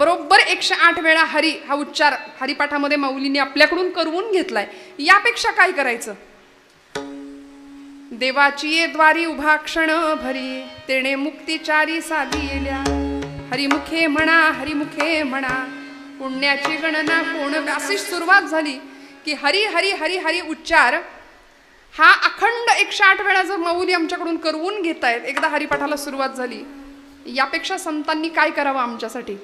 बरोबर 108 वेळा हरी हा उच्चार हरिपाठामध्ये माऊलींनी आपल्याकडून करवून घेतलाय. यापेक्षा काय करायचं? देवाची ये द्वारी उभा क्षण भरी, तेणे मुक्तीचारी साधी येल्या. हरिमुखे म्हणा, हरिमुखे म्हणा, पुण्याची गणना कोण. अशी सुरुवात झाली की हरी हरी हरी हरी उच्चार हा अखंड 108 वेळा जर माऊली आमच्याकडून करवून घेतायत, एकदा हरिपाठाला सुरुवात झाली, यापेक्षा संतांनी काय करावं आमच्यासाठी?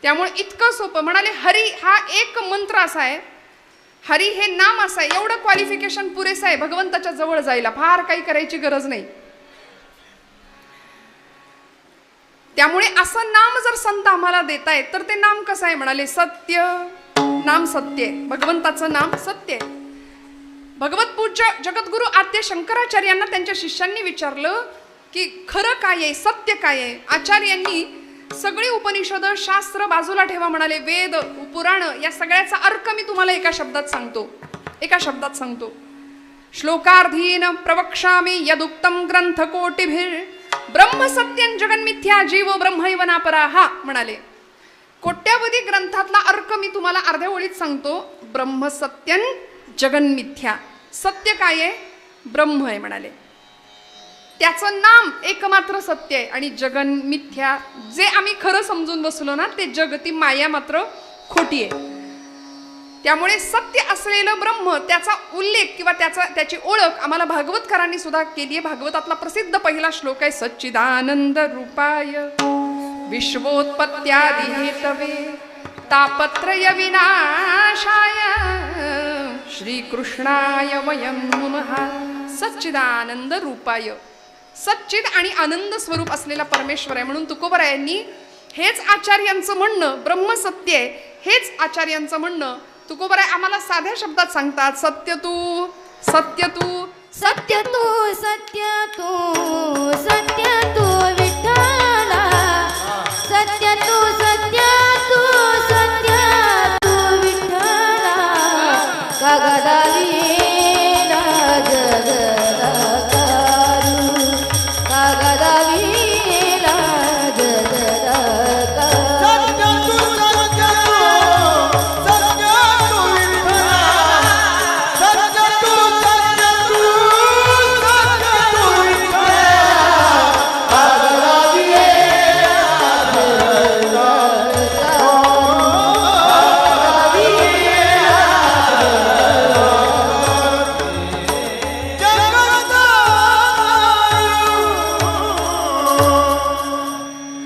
त्यामुळे इतकं सोपं. म्हणाले हरी हा एक मंत्र असा आहे, हरी हे नाम असं आहे, एवढं क्वालिफिकेशन पुरेसं आहे भगवंताच्या जवळ जायला, फार काही करायची गरज नाही. त्यामुळे असं नाम जर संत आम्हाला देतायत तर ते नाम कसं आहे? म्हणाले सत्य. नाम सत्य आहे, भगवंताचं नाम सत्य आहे. भगवत पूज्य जगद्गुरु आद्य शंकराचार्यांना त्यांच्या शिष्यांनी विचारलं की खरं काय आहे, सत्य काय आहे? आचार्यांनी सगळी उपनिषद शास्त्र बाजूला ठेवा म्हणाले, वेद पुराण या सगळ्याचा अर्थ मी तुम्हाला एका शब्दात सांगतो. श्लोकार्धीन प्रवक्ष्यामि यदुक्तम ग्रंथ कोटिभिर ब्रह्म सत्यं जगन्मिथ्या जीवो ब्रह्मैव नापराहा. म्हणाले कोट्यावधी ग्रंथातला अर्थ मी तुम्हाला अर्ध्या ओळीत सांगतो. ब्रह्म सत्यं जगन्मिथ्या, सत्य काय आहे? ब्रह्म आहे म्हणाले. त्याचं नाम एकमात्र सत्य आहे आणि जगन मिथ्या, जे आम्ही खरं समजून बसलो ना ते जग, ती माया मात्र खोटी आहे. त्यामुळे सत्य असलेलं ब्रह्म, त्याचा उल्लेख किंवा त्याची ओळख आम्हाला भागवतकारांनी सुद्धा केली आहे. भागवतातला प्रसिद्ध पहिला श्लोक आहे, सच्चिदानंद रूपाय विश्वोत्पत्त्यादि हेतवे तापत्रय विनाशाय श्रीकृष्णाय वयं नमः. सच्चिदानंद रूपाय, सच्चिद आणि आनंद स्वरूप असलेला परमेश्वर आहे. म्हणून तुकोबरायांनी हेच आचार्यांचं म्हणणं, ब्रह्म सत्य आहे हेच आचार्यांचं म्हणणं तुकोबराय आम्हाला साध्या शब्दात सांगतात. सत्य तू सत्य तू सत्य तू सत्य तू सत्य तू विठ्ठला, सत्य तू सत्य तू सत्य तू विठ्ठला. कागदावी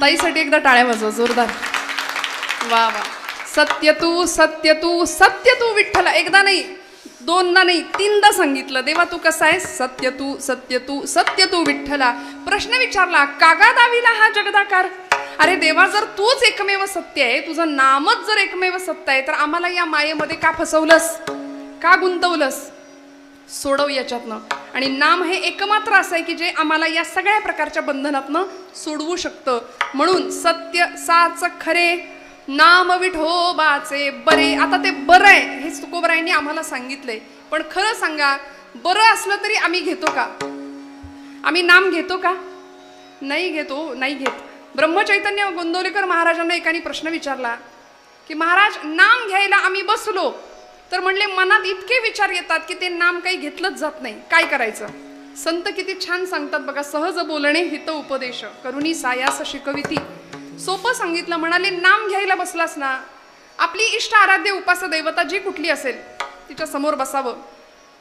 ताईसाठी एकदा टाळ्या वाजव जोरदार. वा वा. सत्य तू सत्य तू सत्य तू विठ्ठला, एकदा नाही दोनदा नाही तीनदा सांगितलं. देवा तू कसा आहेस? सत्य तू सत्य तू सत्य तू विठ्ठला. प्रश्न विचारला, कागा दाविला हा जगदाकार? अरे देवा, जर तूच एकमेव सत्य आहे, तुझं नामच जर एकमेव सत्य आहे, तर आम्हाला या मायेमध्ये का फसवलंस, का गुंतवलंस? सोडव याच्यातनं. आणि नाम हे एकमात्र असं आहे की जे आम्हाला या सगळ्या प्रकारच्या बंधनातनं सोडवू शकतं. म्हणून सत्य साच खरे नाम विठोबाचे बरे. आता ते बरं आहे हे तुकोबरायांनी आम्हाला सांगितलंय, पण खरं सांगा, बरं असलं तरी आम्ही घेतो का? आम्ही नाम घेतो का? नाही घेत. ब्रह्मचैतन्य गोंदवलेकर महाराजांना एकाने प्रश्न विचारला की महाराज, नाम घ्यायला आम्ही बसलो तर म्हणले मनात इतके विचार येतात की ते नाम काही घेतलंच जात नाही, काय करायचं? संत किती छान सांगतात बघा, सहज बोलणे हित उपदेश करुणी सायास शिकविती. सोपं सांगितलं. म्हणाले नाम घ्यायला बसलास ना, आपली इष्ट आराध्य उपास्य दैवता जी कुठली असेल तिच्या समोर बसावं.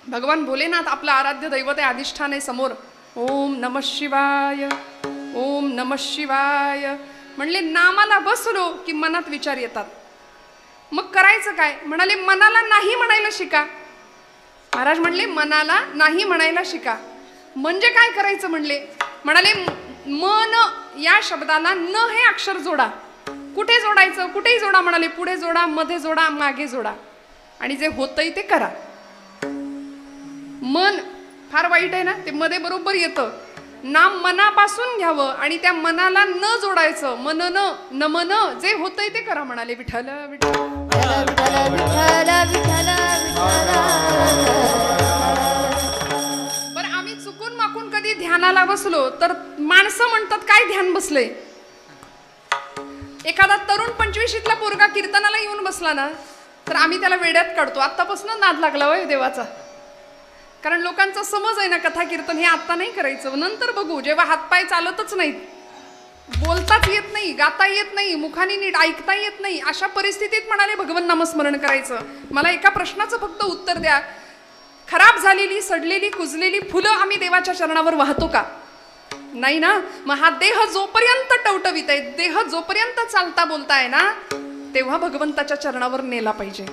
भगवान भोलेनाथ आपलं आराध्य दैवत आहे, अधिष्ठान आहे समोर. ओम नमः शिवाय, ओम नमः शिवाय म्हणले नामाला बसलो की मनात विचार येतात. मग करायचं काय? म्हणाले मनाला नाही म्हणायला शिका. महाराज म्हणले मनाला नाही म्हणायला शिका. म्हणजे काय करायचं म्हणले? म्हणाले मन या शब्दाला न हे अक्षर जोडा. कुठे जोडायचं? कुठेही जोडा. म्हणाले पुढे जोडा, मध्ये जोडा, मागे जोडा, आणि जे होतंय ते करा. मन फार वाईट आहे ना, ते मध्ये बरोबर येतं. नाम मनापासून घ्यावं आणि त्या मनाला न जोडायचं. मनन नमन जे होतंय ते करा. म्हणाले विठ्ठल विठ्ठल विठ्ठल विठ्ठल विठ्ठल बरं, आम्ही चुकून माकून कधी ध्यानाला बसलो तर माणसं म्हणतात काय ध्यान बसले. एखादा तरुण 25शीतला पोरगा कीर्तनाला येऊन बसला ना तर आम्ही त्याला वेड्यात काढतो. आत्तापासून नाद लागला होय देवाचा. कारण लोकांचा समज आहे ना कथा कीर्तन हे आत्ता नाही करायचं, नंतर बघू, जेव्हा हातपाय चालतच नाहीत, बोलताच येत नाही, गाता येत नाही, मुखाने नीट ऐकता येत नाही, अशा परिस्थितीत म्हणाले भगवन नामस्मरण करायचं. मला एका प्रश्नाचं फक्त उत्तर द्या, खराब झालेली सडलेली कुजलेली फुलं आम्ही देवाच्या चरणावर वाहतो का? नाही ना. मग हा देह जोपर्यंत टवटवीत आहे, देह जोपर्यंत चालता बोलताय ना, तेव्हा भगवंताच्या चरणावर नेला पाहिजे.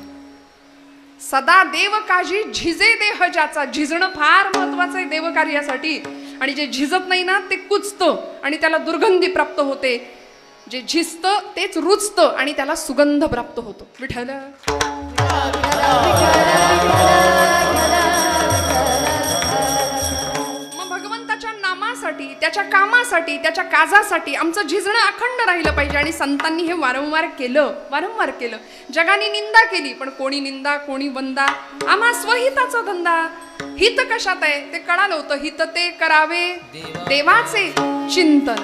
सदा देव काजी झिजे देह ज्याचा. झिजणं फार महत्वाचं आहे देवकार्यासाठी. आणि जे झिजत नाही ना ते कुचतं आणि त्याला दुर्गंधी प्राप्त होते. जे झिजतं तेच रुचतं आणि त्याला सुगंध प्राप्त होतो. विठ्ठल मग भगवंताच्या नामासाठी, त्याच्या कामासाठी, त्याच्या काजासाठी आमचं झिजणं अखंड राहिलं पाहिजे. आणि संतांनी हे वारंवार केलं. जगाने निंदा केली, पण कोणी निंदा कोणी वंदा, आम्हा स्वहिताचा धंदा. हित कशात आहे ते कळालं होतं. हित ते करावे देवाचे चिंतन.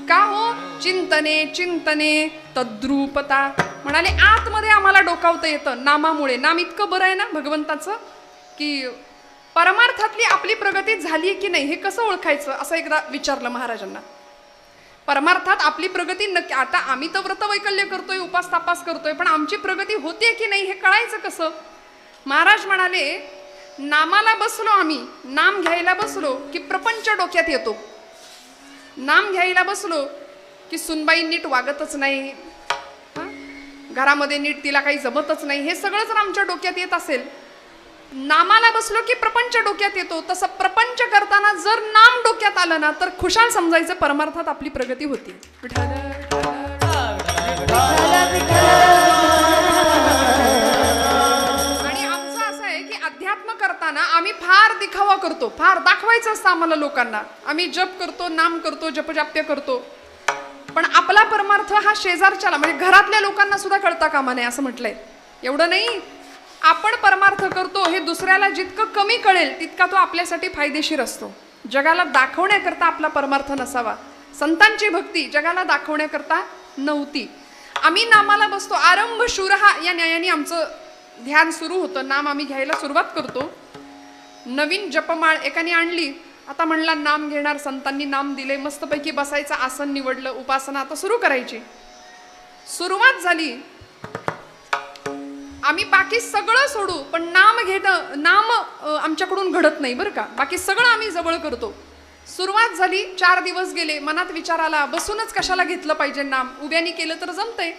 का हो? चिंतने तद्रूपता. म्हणाले आतमध्ये आम्हाला डोकावता येतं नामामुळे. नाम इतकं बरं आहे ना भगवंताचं की परमार्थातली आपली प्रगती झाली की नाही हे कसं ओळखायचं असं एकदा विचारलं महाराजांना. परमार्थात आपली प्रगती नक्की, आता आम्ही तर व्रतवैकल्य करतोय, उपास तापास करतोय, पण आमची प्रगती होते की नाही हे कळायचं कसं? महाराज म्हणाले नामाला बसलो आम्ही, नाम घ्यायला बसलो की प्रपंच डोक्यात येतो. नाम घ्यायला बसलो की सुनबाई नीट वागतच नाही, घरामध्ये नीट तिला काही जमतच नाही, हे सगळं जर आमच्या डोक्यात येत असेल. नामाला बसलो की प्रपंच डोक्यात येतो. तसं प्रपंच करताना जर नाम डोक्यात आलं ना तर खुशाल समजायचं परमार्थात आपली प्रगती होती. आणि आमचं असं आहे की अध्यात्म करताना आम्ही फार दिखावा करतो, फार दाखवायचं असतं आम्हाला लोकांना. आम्ही जप करतो, नाम करतो, जपजाप्य करतो, पण आपला परमार्थ हा शेजारच्याला म्हणजे घरातल्या लोकांना सुद्धा कळता कामा नये असं म्हटलंय. एवढं नाही, आपण परमार्थ करतो हे दुसऱ्याला जितकं कमी कळेल तितका तो आपल्यासाठी फायदेशीर असतो. जगाला दाखवण्याकरता आपला परमार्थ नसावा. संतांची भक्ती जगाला दाखवण्याकरता नव्हती. आम्ही नामाला बसतो. आरंभ शूरहा या न्यायाने आमचं ध्यान सुरू होतं. नाम आम्ही घ्यायला सुरुवात करतो. नवीन जपमाळ एकाने आणली, आता म्हणला नाम घेणार. संतांनी नाम दिले, मस्तपैकी बसायचं आसन निवडलं, उपासना आता सुरू करायची. सुरुवात झाली. आम्ही बाकी सगळं सोडू पण नाम घेणं, नाम आमच्याकडून घडत नाही बरं का. बाकी सगळं आम्ही जवळ करतो. सुरुवात झाली, 4 दिवस गेले, मनात विचार आला बसूनच कशाला घेतलं पाहिजे नाम, उभ्यानी केलं तर जमतंय.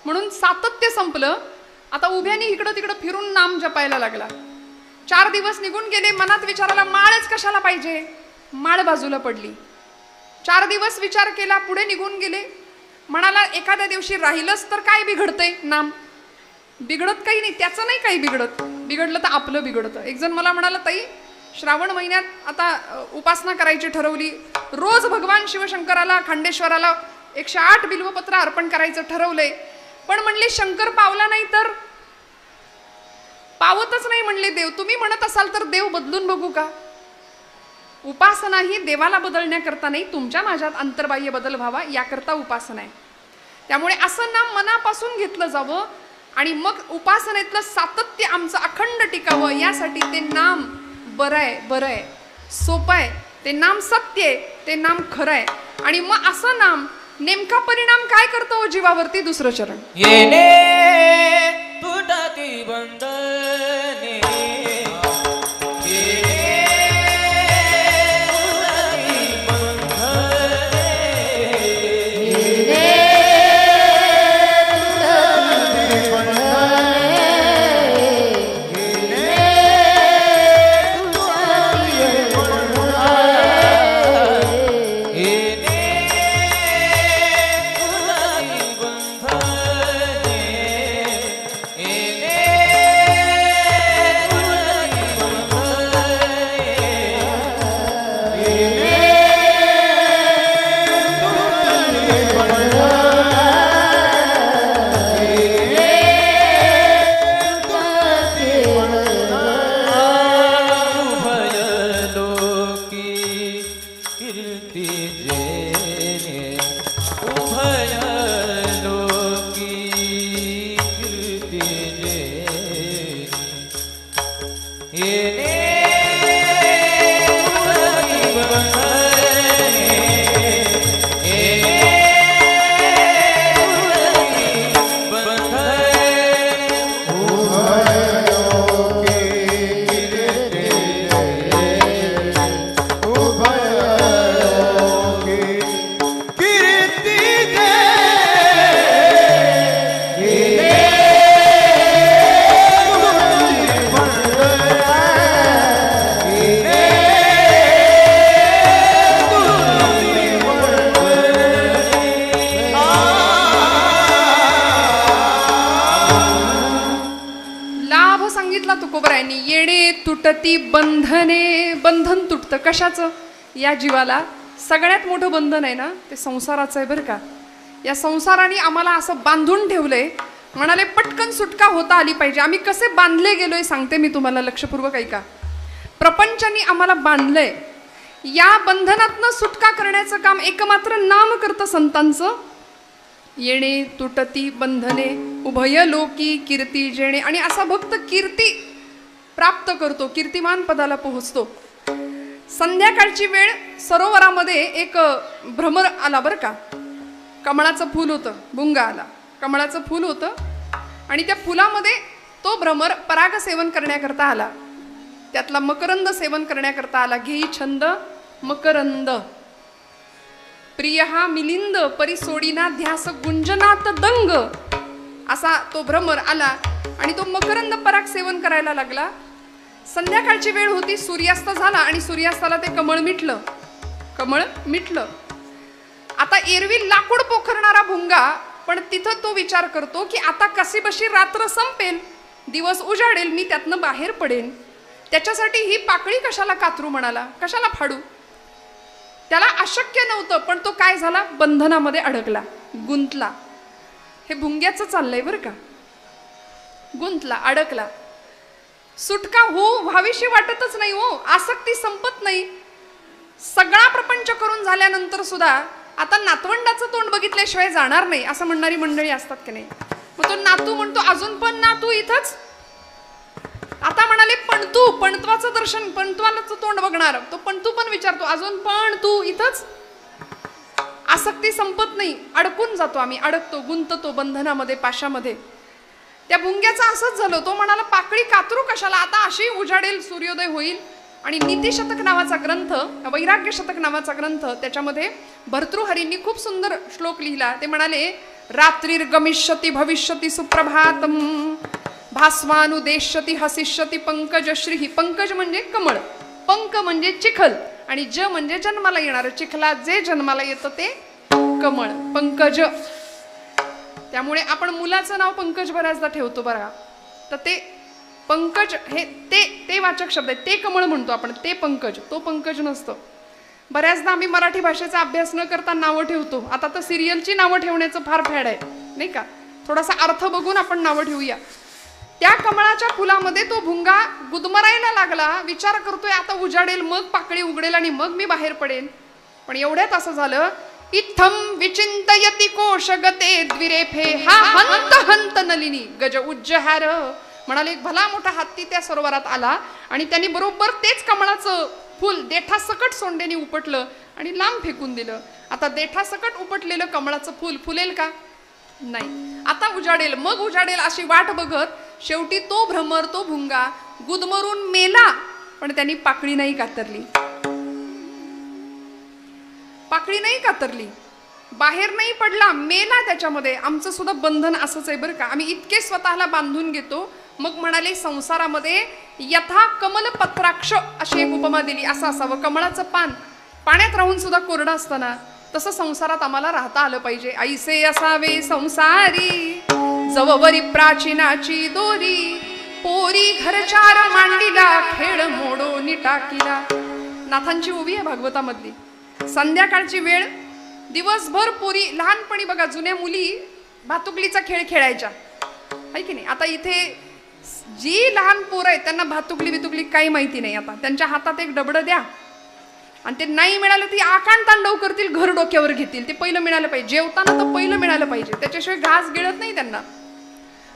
म्हणून सातत्य संपलं. आता उभ्यानी इकडं तिकडं फिरून नाम जपायला लागला. 4 दिवस निघून गेले, मनात विचार आला माळच कशाला पाहिजे, माळ बाजूला पडली. 4 दिवस विचार केला, पुढे निघून गेले. म्हणाला एखाद्या दिवशी राहिलंच तर काय बिघडतंय, नाम बिघडत काही नाही, त्याचं नाही काही बिघडत, बिघडलं तर आपलं बिघडतं. एक जण मला म्हणाला ताई श्रावण महिन्यात आता उपासना करायची ठरवली, रोज भगवान शिवशंकराला खांडेश्वराला 108 बिल्वपत्र अर्पण करायचं ठरवलंय, पण म्हणले शंकर पावला नाही तर पावतच नाही म्हणले देव. तुम्ही म्हणत असाल तर देव बदलून बघू का? उपासना ही देवाला बदलण्याकरता नाही, तुमच्या माझ्यात अंतर्बाह्य बदल व्हावा याकरता उपासना आहे. त्यामुळे असं नाम मनापासून घेतलं जावं आणि मग उपासनेतलं सातत्य आमचं अखंड टिकावं, यासाठी ते नाम बरं आहे, सोपं आहे, ते नाम सत्य आहे, ते नाम खरं आहे. आणि मग असं नाम नेमका परिणाम काय करतो जीवावरती? दुसरं चरण येणे तुटती बंधने, तुकोबरायांनी येणे तुटती बंधने, बंधन तुटतं कशाचं? या जीवाला सगळ्यात मोठं बंधन आहे ना ते संसाराचं आहे बरं का. या संसाराने आम्हाला असं बांधून ठेवलंय, म्हणाले पटकन सुटका होता आली पाहिजे. आम्ही कसे बांधले गेलोय सांगते मी तुम्हाला, लक्षपूर्वक ऐका. प्रपंचाने आम्हाला बांधलंय. या बंधनातनं सुटका करण्याचं काम एकमात्र नाम करतं संतांचं. येणे तुटती बंधने उभय लोकी कीर्ती जेणे. आणि असा भक्त कीर्ती प्राप्त करतो, कीर्तिमान पदाला पोहोचतो. संध्याकाळची वेळ सरोवरामध्ये एक भ्रमर आला बरं का. कमळाचं फूल होतं, भुंगा आला, कमळाचं फूल होतं आणि त्या फुलामध्ये तो भ्रमर पराग सेवन करण्याकरता आला. त्यातला मकरंद सेवन करण्याकरता आला. घेई छंद मकरंद प्रिय हा मिलिंद परिसोडीना ध्यास गुंजनात दंग. असा तो भ्रमर आला आणि तो मकरंद पराग सेवन करायला लागला. संध्याकाळची वेळ होती, सूर्यास्त झाला आणि सूर्यास्ताला ते कमळ मिटलं, कमळ मिटलं. आता एरवी लाकूड पोखरणारा भुंगा, पण तिथं तो विचार करतो की आता कशीबशी रात्र संपेल, दिवस उजाडेल, मी त्यातनं बाहेर पडेन. त्याच्यासाठी ही पाकळी कशाला कातरू म्हणाला, कशाला फाडू. त्याला अशक्य नव्हतं, पण तो काय झाला, बंधनामध्ये अडकला, गुंतला. हे भुंग्याचं चाललंय बरं का. गुंतला, अडकला. सुटका व्हावीशी वाटतच नाही हो, आसक्ती संपत नाही. सगळा प्रपंच करून झाल्यानंतर सुद्धा आता नातवंडाचं तोंड बघितल्याशिवाय जाणार नाही असं म्हणणारी मंडळी असतात की नाही. मग तो नातू म्हणतो अजून पण नातू इथंच. आता म्हणाले पणतू, पणत्वाचं दर्शन, पणत्वाचं तोंड बघणार. तो पणतू पण विचारतो अजून पण तू इथंच. आसक्ती संपत नाही, अडकून जातो आम्ही, अडकतो, गुंततो बंधनामध्ये, पाशामध्ये. त्या भुंग्याचं असंच झालं. तो म्हणाला पाकळी कातरू कशाला, आता अशी उजाडेल, सूर्योदय होईल. आणि नीतिशतक नावाचा ग्रंथ, वैराग्य शतक नावाचा ग्रंथ, त्याच्यामध्ये भर्तृहरींनी खूप सुंदर श्लोक लिहिला. ते म्हणाले रात्रीर गमिष्यति भविष्यति सुप्रभातम भास्वानुदेश्यति हसिष्यति पंकज श्री. पंकज म्हणजे कमळ, पंक म्हणजे चिखल आणि ज म्हणजे जन्माला येणार. चिखला जे जन्माला येतं ते कमळ, पंकज. त्यामुळे आपण मुलाचं नाव पंकज बऱ्याचदा ठेवतो बघा. तर ते पंकज हे ते वाचक शब्द आहे. ते कमळ म्हणतो आपण, ते पंकज, तो पंकज नसतं. बऱ्याचदा आम्ही मराठी भाषेचा अभ्यास न करता नावं ठेवतो. आता तर सिरियलची नावं ठेवण्याचं फार फॅड आहे नाही का. थोडासा अर्थ बघून आपण नावं ठेवूया. त्या कमळाच्या फुलामध्ये तो भुंगा गुदमरायला लागला. विचार करतोय आता उजाडेल, मग पाकळी उघडेल आणि मग मी बाहेर पडेन. पण एवढ्यात असं झालं, इत्थम विचिंतयति कोशगते द्विरेफे हा हंत हंत नलिनी गज उज्जहार. म्हणाले एक भला मोठा हत्ती त्या सरोवरात आला आणि त्यांनी बरोबर तेच कमळाचं फूल देठासकट सोंडेने उपटलं आणि लांब फेकून दिलं. आता देठासकट उपटलेलं कमळाचं फूल फुलेल का, नाही. आता उजाडेल, मग उजाडेल अशी वाट बघत शेवटी तो भ्रमर, तो भुंगा गुदमरून मेला. पण त्यांनी पाकळी नाही कातरली, पाकळी नाही कातरली, बाहेर नाही पडला, मेला त्याच्यामध्ये. आमचं सुद्धा बंधन असंच आहे बरं का. आम्ही इतके स्वतःला बांधून घेतो. मग म्हणाले संसारामध्ये यथा कमल पत्राक्ष अशी एक उपमा दिली. असं असावं, कमळाचं पान पाण्यात राहून सुद्धा कोरडं असताना तसं संसारात आम्हाला राहता आलं पाहिजे. ऐसे असावे संसारी जववरी प्राचीनाची दोरी पोरी घरचार मांडीला खेळ मोडो टाकीला. नाथांची ओवी आहे भागवतामधली. संध्याकाळची वेळ, दिवसभर पोरी, लहानपणी बघा जुन्या मुली भातुकलीचा खेळ खेळायच्या आहे की नाही. आता इथे जी लहान पोरं आहेत त्यांना भातुकली बितुकली काही माहिती नाही. आता त्यांच्या हातात एक डबडं द्या आणि ते नाही मिळालं ती आकांड तांडव करतील, घर डोक्यावर घेतील. ते पहिलं मिळालं पाहिजे, जेवताना तर पहिलं मिळालं पाहिजे, त्याच्याशिवाय घास गिळत नाही त्यांना.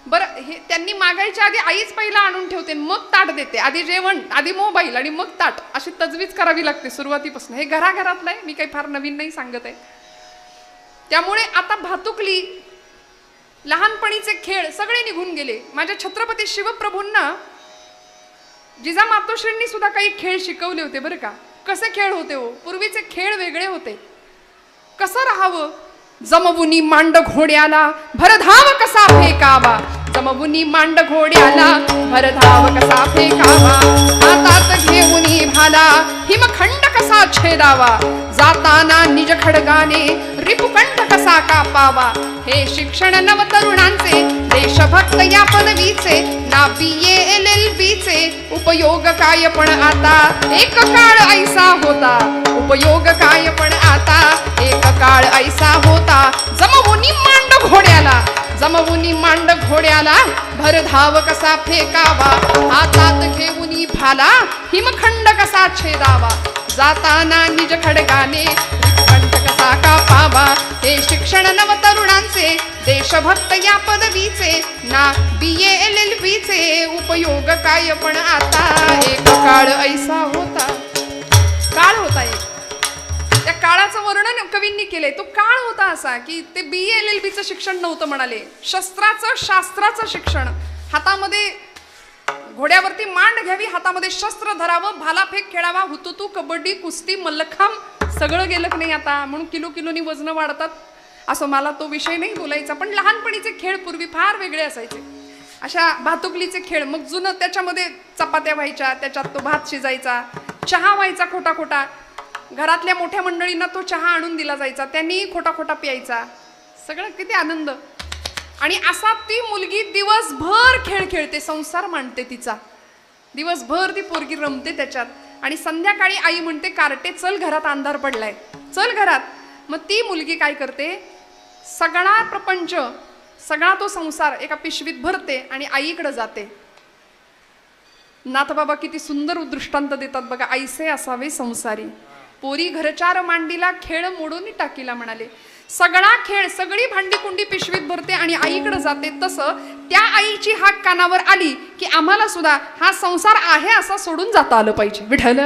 बरं, हे त्यांनी मागायच्या आधी आईच पहिला आणून ठेवते, मग ताट देते. आधी जेवण, आधी मोबाईल आणि मग ताट, अशी तजवीज करावी लागते सुरुवातीपासून. हे घराघरातलं आहे, मी काही फार नवीन नाही सांगत आहे. त्यामुळे आता भातुकली, लहानपणीचे खेळ सगळे निघून गेले. माझ्या छत्रपती शिवप्रभूंना जिजा मातोश्रींनी सुद्धा काही खेळ शिकवले होते बरं का. कसे खेळ होते हो, पूर्वीचे खेळ वेगळे होते. कसं राहावं, जमवुनी मांड घोड्याला भरधाव कसा फेकावा, जमवुनी मांड घोड्याला भरधाव कसा फेकावा, हातात घेऊनी भाला हिमखंड कसा छेदावा, जाताना निज खडगाने रिपुकंठ कसा कसा कापावा हे शिक्षण नवतरुणांचे देशभक्त या पदवीचे ना BA LLB चे उपयोग काय पण आता एक काळ ऐसा होता उपयोग काय पण आता एक काळ ऐसा होता जमवुनी मांड घोड्याला भरधाव कसा फेकावा हातात घेऊनी भाला हिमखंड कसा छेदावा जाताना निज खडगाने कंठ कसा कापावा हे शिक्षण नवतरुणांचे देशभक्त या पदवीचे ना BA LLB चे उपयोग काय पण आता एक काळ ऐसा होता काळ होता एक त्या काळाचं वर्णन कवींनी केलंय तो काळ होता असा की ते BA LLB चं शिक्षण नव्हतं म्हणाले शास्त्राचं शिक्षण हातामध्ये घोड्यावरती मांड घ्यावी हातामध्ये शस्त्र धरावं भालाफेक खेळावा हुतुतू कबड्डी कुस्ती मल्लखांब सगळं गेलं की नाही आता म्हणून किलोनी वजन वाढतात असं मला तो विषय नाही बोलायचा पण लहानपणीचे खेळ पूर्वी फार वेगळे असायचे अशा भातुकलीचे खेळ मग जुनं त्याच्यामध्ये चपात्या व्हायच्या त्याच्यात तो भात शिजायचा चहा व्हायचा खोटा खोटा घरातल्या मोठ्या मंडळींना तो चहा आणून दिला जायचा त्यांनी खोटा खोटा प्यायचा सगळं किती आनंद आणि असा ती मुलगी दिवसभर खेळ खेळते संसार मांडते तिचा दिवसभर ती पोरगी रमते त्याच्यात आणि संध्याकाळी आई म्हणते कार्टे चल घरात अंधार पडलाय चल घरात मग ती मुलगी काय करते सगळा प्रपंच सगळा तो संसार एका पिशवीत भरते आणि आईकडे जाते नाथबाबा किती सुंदर दृष्टांत देतात बघा ऐसे असावे संसारी पोरी घरचार मांडीला खेळ मोडून टाकीला म्हणाले सगळा खेळ सगळी भांडी कुंडी पिशवीत भरते आणि आईकडे जाते तसं त्या आईची हाक कानावर आली की आम्हाला सुद्धा हा संसार आहे असा सोडून जाता आलं पाहिजे विठ्ठल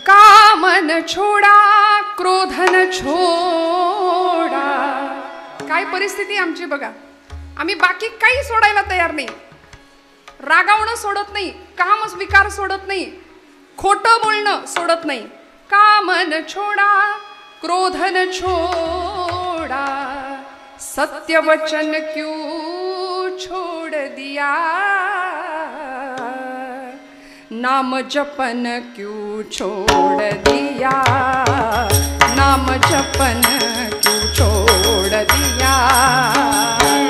कामन छोडा क्रोधन छोडा काय परिस्थिती आमची बघा आम्ही बाकी काही सोडायला तयार नाही रागावणं सोडत नाही काम विकार सोडत नाही खोटं बोलणं सोडत नाही कामन छोडा क्रोधन छोडा सत्य वचन क्यों छोड़ दिया नाम जपन क्यों छोड़ दिया नाम जपन क्यों छोड़ दिया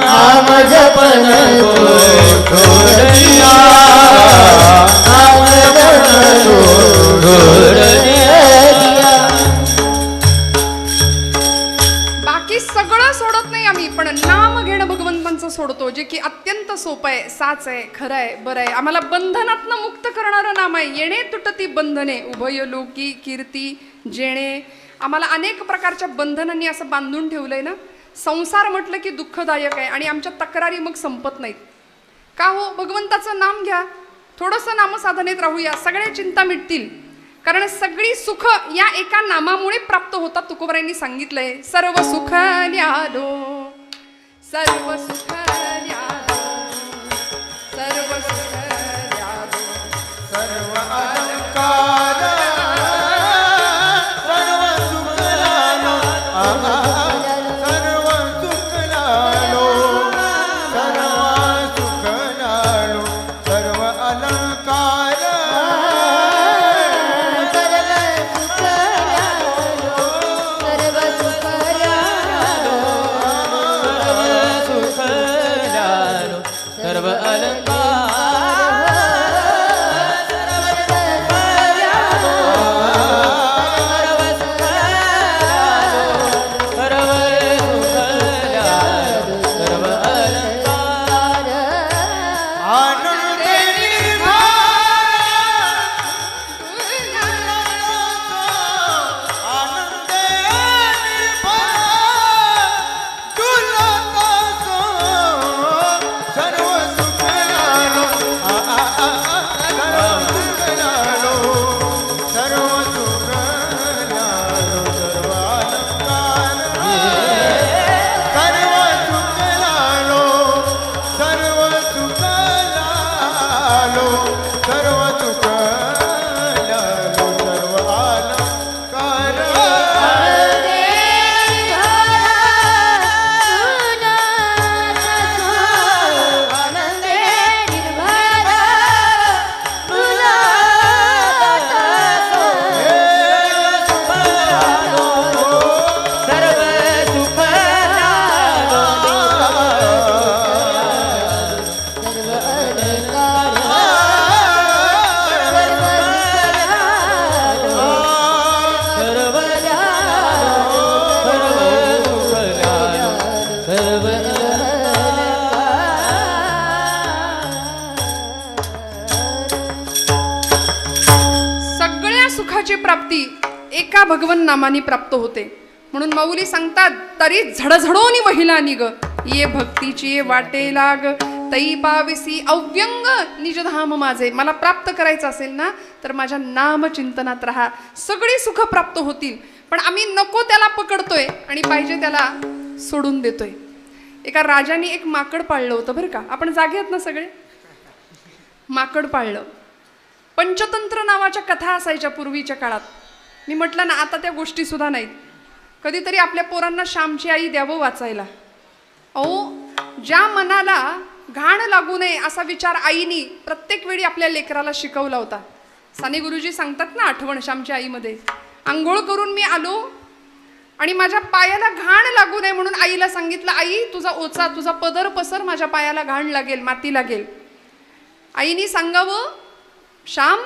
नाम जपन को छोड़ दिया नाम जपन को छोड़ दिया बाकी सगळं सोडत नाही आम्ही पण नाम घेणं भगवंतांचं सोडतो जे की अत्यंत सोपं आहे साच आहे खरं आहे बरं आहे आम्हाला बंधनातनं मुक्त करणारं नाम आहे येणे तुटती बंधने उभयलोकी कीर्ती जेणे आम्हाला अनेक प्रकारच्या बंधनांनी असं बांधून ठेवलंय ना संसार म्हटलं की दुःखदायक आहे आणि आमच्या तक्रारी मग संपत नाहीत का हो भगवंताचं नाम घ्या थोडंसं नामसाधनेत राहूया सगळ्या चिंता मिटतील कारण सगळी सुख या एका नामामुळे प्राप्त होतात तुकोबारायांनी सांगितलंय सर्व सुख न्यालो सर्व सुख न्यालो सर्व सुख न्यालो सर्व अलंकार सर्व सुख लालो सर्व सुख लालो सर्व सुख लालो सर्व अलंकार सर्व सुख सुखाची प्राप्ती एका भगवन नामाने प्राप्त होते. म्हणून माऊली सांगतात, तरी झडझडोनी महिला निग ये भक्तीची वाटे लाग, तई पाविसी अव्यंग निजधाम माझे. मला प्राप्त करायचं असेल ना तर माझ्या नामचिंतनात राहा, सगळी सुख प्राप्त होतील. पण आम्ही नको त्याला पकडतोय आणि पाहिजे त्याला सोडून देतोय. एका राजाने एक माकड पाळलं होतं बरं का. आपण जागे आहेत ना सगळे. माकड पाळलं. पंचतंत्र नावाच्या कथा असायच्या पूर्वीच्या काळात. मी म्हटलं ना, आता त्या गोष्टी सुद्धा नाहीत. कधीतरी आपल्या पोरांना श्यामची आई द्यावं वाचायला. अहो, ज्या मनाला घाण लागू नये असा विचार आईनी प्रत्येक वेळी आपल्या लेकराला शिकवला होता. साने गुरुजी सांगतात ना आठवण श्यामच्या आईमध्ये, आंघोळ करून मी आलो आणि माझ्या पायाला घाण लागू नये म्हणून आईला सांगितलं, आई तुझा ओचा, तुझा पदर पसर, माझ्या पायाला घाण लागेल, माती लागेल. आईनी सांगावं, श्याम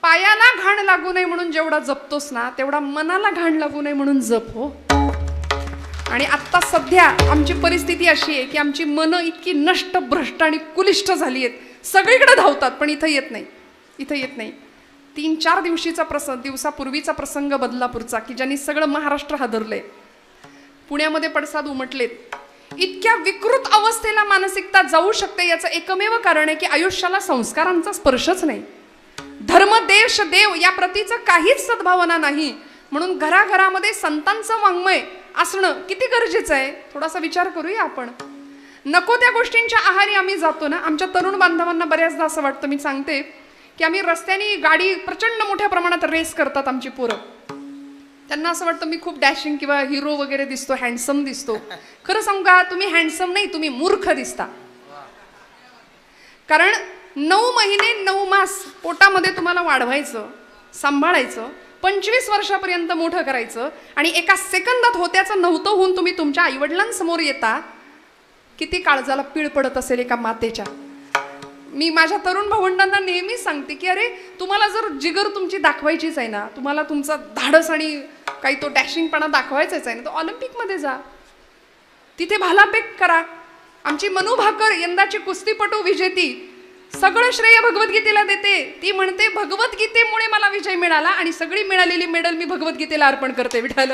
पायाला घाण लागू नये म्हणून जेवढा जपतोस ना तेवढा मनाला घाण लागू नये म्हणून जप हो. आणि आत्ता सध्या आमची परिस्थिती अशी आहे की आमची मनं इतकी नष्ट, भ्रष्ट आणि कुलिष्ठ झाली आहेत. सगळीकडे धावतात पण इथं येत नाही, इथं येत नाही. 3-4 दिवसापूर्वीचा प्रसंग बदलापूरचा की ज्यांनी सगळं महाराष्ट्र हादरलंय. पुण्यामध्ये पडसाद उमटलेत. इतक्या विकृत अवस्थेला मानसिकता जाऊ शकते याचं एकमेव कारण आहे की आयुष्याला संस्कारांचा स्पर्शच नाही. धर्म, देश, देव या प्रतीचं काहीच सद्भावना नाही. म्हणून घराघरामध्ये संतांचं वाङ्मय असणं किती गरजेचं आहे, थोडासा विचार करूया आपण. नको त्या गोष्टींच्या आहारी आम्ही जातो ना. आमच्या तरुण बांधवांना बऱ्याचदा असं वाटतं, मी सांगते की आम्ही रस्त्याने गाडी प्रचंड मोठ्या प्रमाणात रेस करतात आमची पोरं. त्यांना असं वाटतं मी खूप डॅशिंग किंवा हिरो वगैरे दिसतो, हँडसम दिसतो. खरं सांगू का, तुम्ही हँडसम नाही, तुम्ही मूर्ख दिसता. कारण 9 महिने 9 मास पोटामध्ये तुम्हाला वाढवायचं, सांभाळायचं, 25 वर्षापर्यंत मोठं करायचं आणि एका सेकंदात होत्याचं नव्हतं होऊन तुम्ही तुमच्या आईवडिलांसमोर येता. किती काळजाला पीळ पडत असेल एका मातेच्या. मी माझ्या तरुण भावंडांना नेहमीच सांगते की अरे, तुम्हाला जर जिगर तुमची दाखवायचीच आहे ना, तुम्हाला तुमचा धाडस आणि काही तो डॅशिंगपणा दाखवायचाच आहे ना, तर ऑलिम्पिकमध्ये जा, तिथे भालाफेक करा. आमची मनू भाकर यंदाची कुस्तीपटू विजेती सगळं श्रेय भगवद्गीतेला देते. ती म्हणते भगवद्गीतेमुळे मला विजय मिळाला आणि सगळी मिळालेली मेडल मी भगवद्गीतेला अर्पण करते. विठ्ठल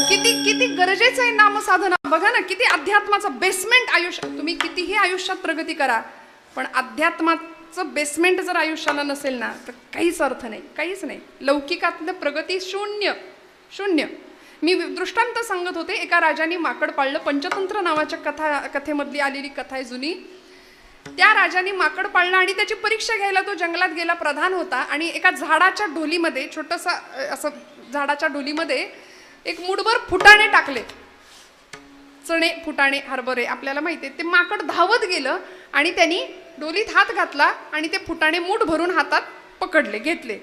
किती किती गरजेचं आहे नामसाधना. बघा ना, किती अध्यात्माचं बेसमेंट आयुष्य. तुम्ही कितीही आयुष्यात प्रगती करा पण अध्यात्माचं बेसमेंट जर आयुष्याला नसेल ना तर काहीच अर्थ नाही, काहीच नाही. लौकिकातलं प्रगती शून्य, शून्य. मी दृष्टांत सांगत होते. एका राजाने माकड पाळलं. पंचतंत्र नावाच्या कथेमधली आलेली कथा आहे जुनी. त्या राजाने माकड पाळलं आणि त्याची परीक्षा घ्यायला तो जंगलात गेला. प्रधान होता आणि एका झाडाच्या ढोलीमध्ये, छोटंसं असं झाडाच्या ढोलीमध्ये एक मुठभर फुटाणे टाकले. चणे, फुटाणे, हरभरे आपल्याला माहिती आहे. ते माकड धावत गेलं आणि त्यांनी डोलीत हात घातला आणि ते फुटाणे मूठ भरून हातात पकडले, घेतले.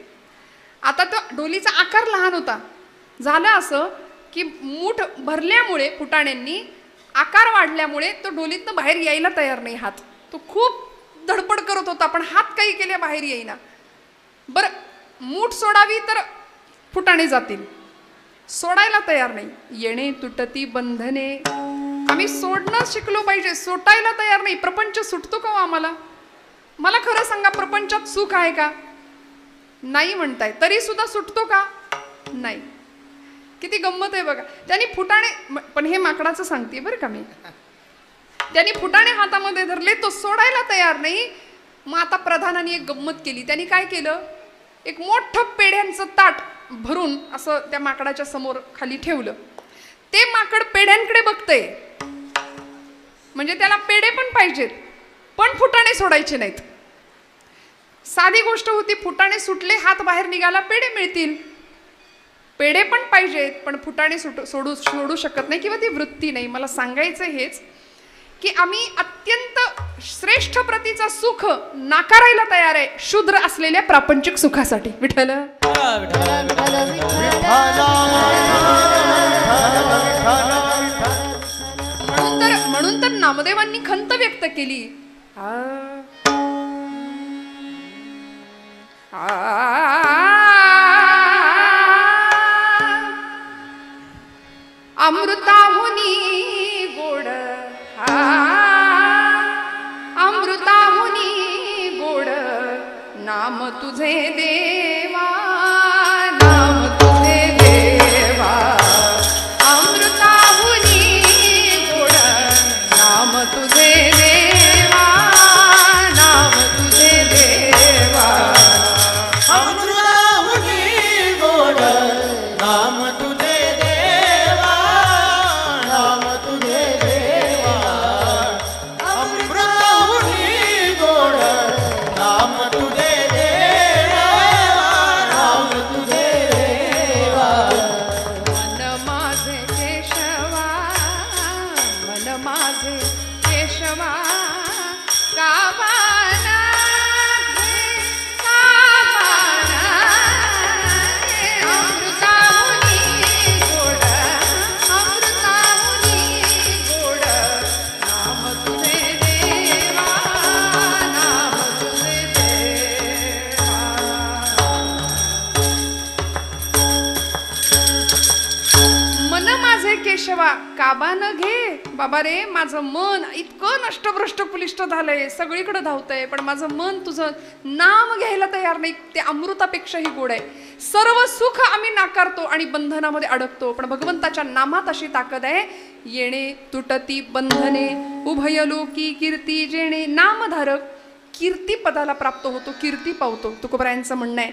आता तो डोलीचा आकार लहान होता. झालं असं की मूठ भरल्यामुळे फुटाण्यांनी आकार वाढल्यामुळे तो डोलीतनं बाहेर यायला तयार नाही हात. तो खूप धडपड करत होता पण हात काही केल्या बाहेर येईना. बरं, मूठ सोडावी तर फुटाणे जातील, सोडायला तयार नाही. येणे तुटती बंधने. आम्ही सोडणं शिकलो पाहिजे, सोटायला तयार नाही. प्रपंच सुटतो का हो आम्हाला? मला खरं सांगा, प्रपंचात सुख आहे का? नाही म्हणताय. तरी सुद्धा सुटतो का? नाही. किती गंमत आहे बघा. त्यांनी फुटाणे, पण हे माकडाचं सांगते बरं का मी, त्यांनी फुटाणे हातामध्ये धरले, तो सोडायला तयार नाही. मग आता प्रधानाने एक गंमत केली. त्यांनी काय केलं, एक मोठं पेढ्यांचं ताट भरून असं त्या माकडाच्या समोर खाली ठेवलं. ते माकड पेढ्यांकडे बघतंय, म्हणजे त्याला पेढे पण पाहिजेत पण फुटाणे सोडायचे नाहीत. साधी गोष्ट होती. फुटाणे सुटले, हात बाहेर निघाला, पेढे मिळतील. पेढे पण पाहिजेत पण फुटाणे सोडू शकत नाही, किंवा ती वृत्ती नाही. मला सांगायचं हेच की आम्ही अत्यंत श्रेष्ठ प्रतीचा सुख नाकारायला तयार आहे शूद्र असलेल्या प्रापंचिक सुखासाठी. विठ्ठल म्हणून तर नामदेवांनी खंत व्यक्त केली. अमृताहुनी गोड तुझे देवा, नाम तुझे देवा, अमृताहुनी गोड नाम तुझे देवा, नाम तुझे देवा, अमृताहुनी गोड नाम तुझे देवा, नाम तुझे देवा, अमृताहुनी गोड नाम तुझे देवा, नाम तुझे देवा. मन माझे केशवा, मन माझे केशवा, काबाना घे, काबाना घे, अमृताहुनी गोड, अमृताहुनी गोड नाम तुझे देवा, नाम तुझे देवा. मन माझे केशवा काबा न घे. बाबा रे, माझं मन इतकं नष्टभ्रष्ट कुलिष्ट झालंय, सगळीकडे धावतंय, पण माझं मन तुझं नाम घ्यायला तयार नाही. ते अमृतापेक्षाही गोड आहे. सर्व सुख आम्ही नाकारतो आणि बंधनामध्ये अडकतो, पण भगवंताच्या नामात अशी ताकद आहे. येणे तुटती बंधने, उभयलोकी कीर्ती जेणे. नामधारक कीर्ती पदाला प्राप्त होतो, कीर्ती पावतो. तुकोबरायांचं म्हणणं आहे.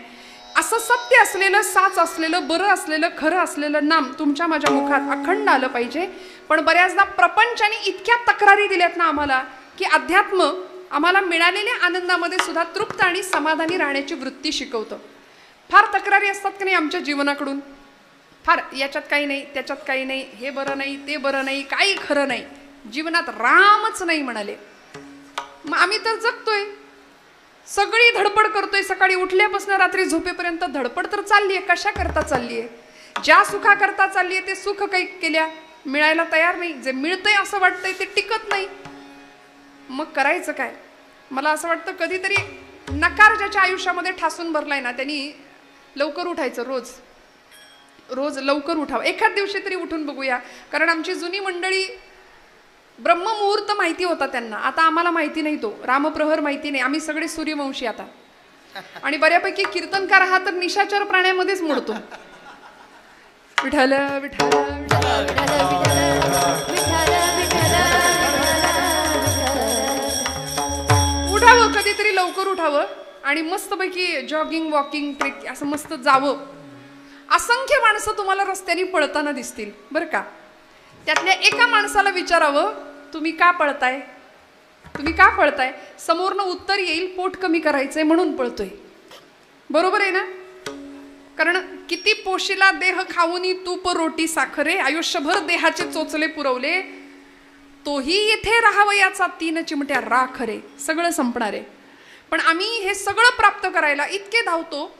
असं सत्य असलेलं, साच असलेलं, बरं असलेलं, खरं असलेलं नाम तुमच्या माझ्या मुखात अखंड आलं पाहिजे. पण बऱ्याचदा प्रपंचाने इतक्या तक्रारी दिल्यात ना आम्हाला, की अध्यात्म आम्हाला मिळालेल्या आनंदामध्ये सुद्धा तृप्त आणि समाधानी राहण्याची वृत्ती शिकवतं. फार तक्रारी असतात की नाही आमच्या जीवनाकडून, फार याच्यात काही नाही, त्याच्यात काही नाही, हे बरं नाही, ते बरं नाही, काही खरं नाही, जीवनात रामच नाही म्हणाले. मग आम्ही तर जगतोय, सगळी धडपड करतोय, सकाळी उठल्यापासून रात्री झोपेपर्यंत धडपड तर चालली आहे. कशा करता चालली आहे? ज्या सुखा करता चालली आहे ते सुख काही केल्या मिळायला तयार नाही. जे मिळतंय असं वाटतंय ते टिकत नाही. मग करायचं काय? मला असं वाटतं कधीतरी नकार ज्याच्या आयुष्यामध्ये ठासून भरलाय ना, त्यांनी लवकर उठायचं. रोज रोज लवकर उठावं. एखाद दिवशी तरी उठून बघूया. कारण आमची जुनी मंडळी ब्रह्ममुहूर्त माहिती होता त्यांना, आता आम्हाला माहिती नाही. तो रामप्रहर माहिती नाही. आम्ही सगळे सूर्यवंशी आता, आणि बऱ्यापैकी कीर्तनकार हा तर निशाचर प्राण्यामध्येच मोडतो. विठ्ठल विठ्ठल विठ्ठल विठ्ठल उठावं, कधीतरी लवकर उठावं आणि मस्तपैकी जॉगिंग, वॉकिंग, ट्रेक असं मस्त जावं. असंख्य माणसं तुम्हाला रस्त्याने पळताना दिसतील बरं का. त्यातल्या एका माणसाला विचारावं, तुम्ही का पळताय? तुम्ही का पळताय? समोरनं उत्तर येईल, पोट कमी करायचंय म्हणून पळतोय. बरोबर आहे ना? कारण किती पोशीला देह खाऊनी तूप रोटी साखरे, आयुष्यभर देहाचे चोचले पुरवले, तोही येथे राहावयाचा 3 चिमट्या राखरे. सगळं संपणार आहे. पण आम्ही हे सगळं प्राप्त करायला इतके धावतो,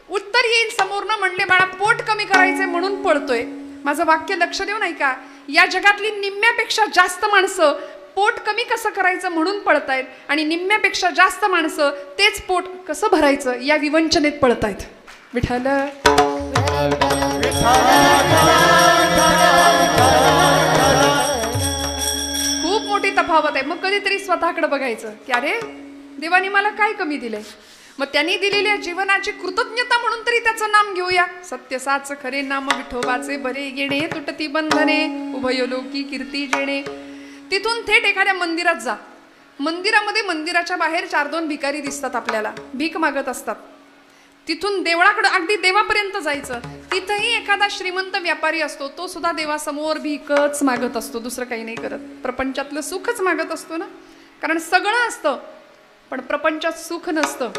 उत्तर येईल समोरनं म्हणले बाळा पोट कमी करायचंय म्हणून पळतोय. माझं वाक्य लक्ष देऊ नाही का? या जगातली निम्म्यापेक्षा जास्त माणसं पोट कमी कसं करायचं म्हणून पळतायत, आणि निम्म्यापेक्षा जास्त माणसं तेच पोट कसं भरायचं या विवंचनेत पळतायत. विठ्ठल खूप मोठी तफावत आहे. मग कधीतरी स्वतःकडे बघायचं की अरे देवाने मला काय कमी दिलंय. मग त्यांनी दिलेल्या जीवनाची कृतज्ञता म्हणून तरी त्याचं नाम घेऊया. सत्य साच खरे नाम विठोबाचे बरे येणे तुटती बंधने, उभयलोकी कीर्ती जेणे. तिथून थेट एखाद्या मंदिरात जा. मंदिरामध्ये मंदिराच्या बाहेर 4-2 भिकारी दिसतात आपल्याला, भीक मागत असतात. तिथून देवळाकडे अगदी देवापर्यंत जायचं. तिथंही एखादा श्रीमंत व्यापारी असतो, तो सुद्धा देवासमोर भीकच मागत असतो, दुसरं काही नाही करत. प्रपंचातलं सुखच मागत असतो ना, कारण सगळं असतं पण प्रपंचात सुख नसतं.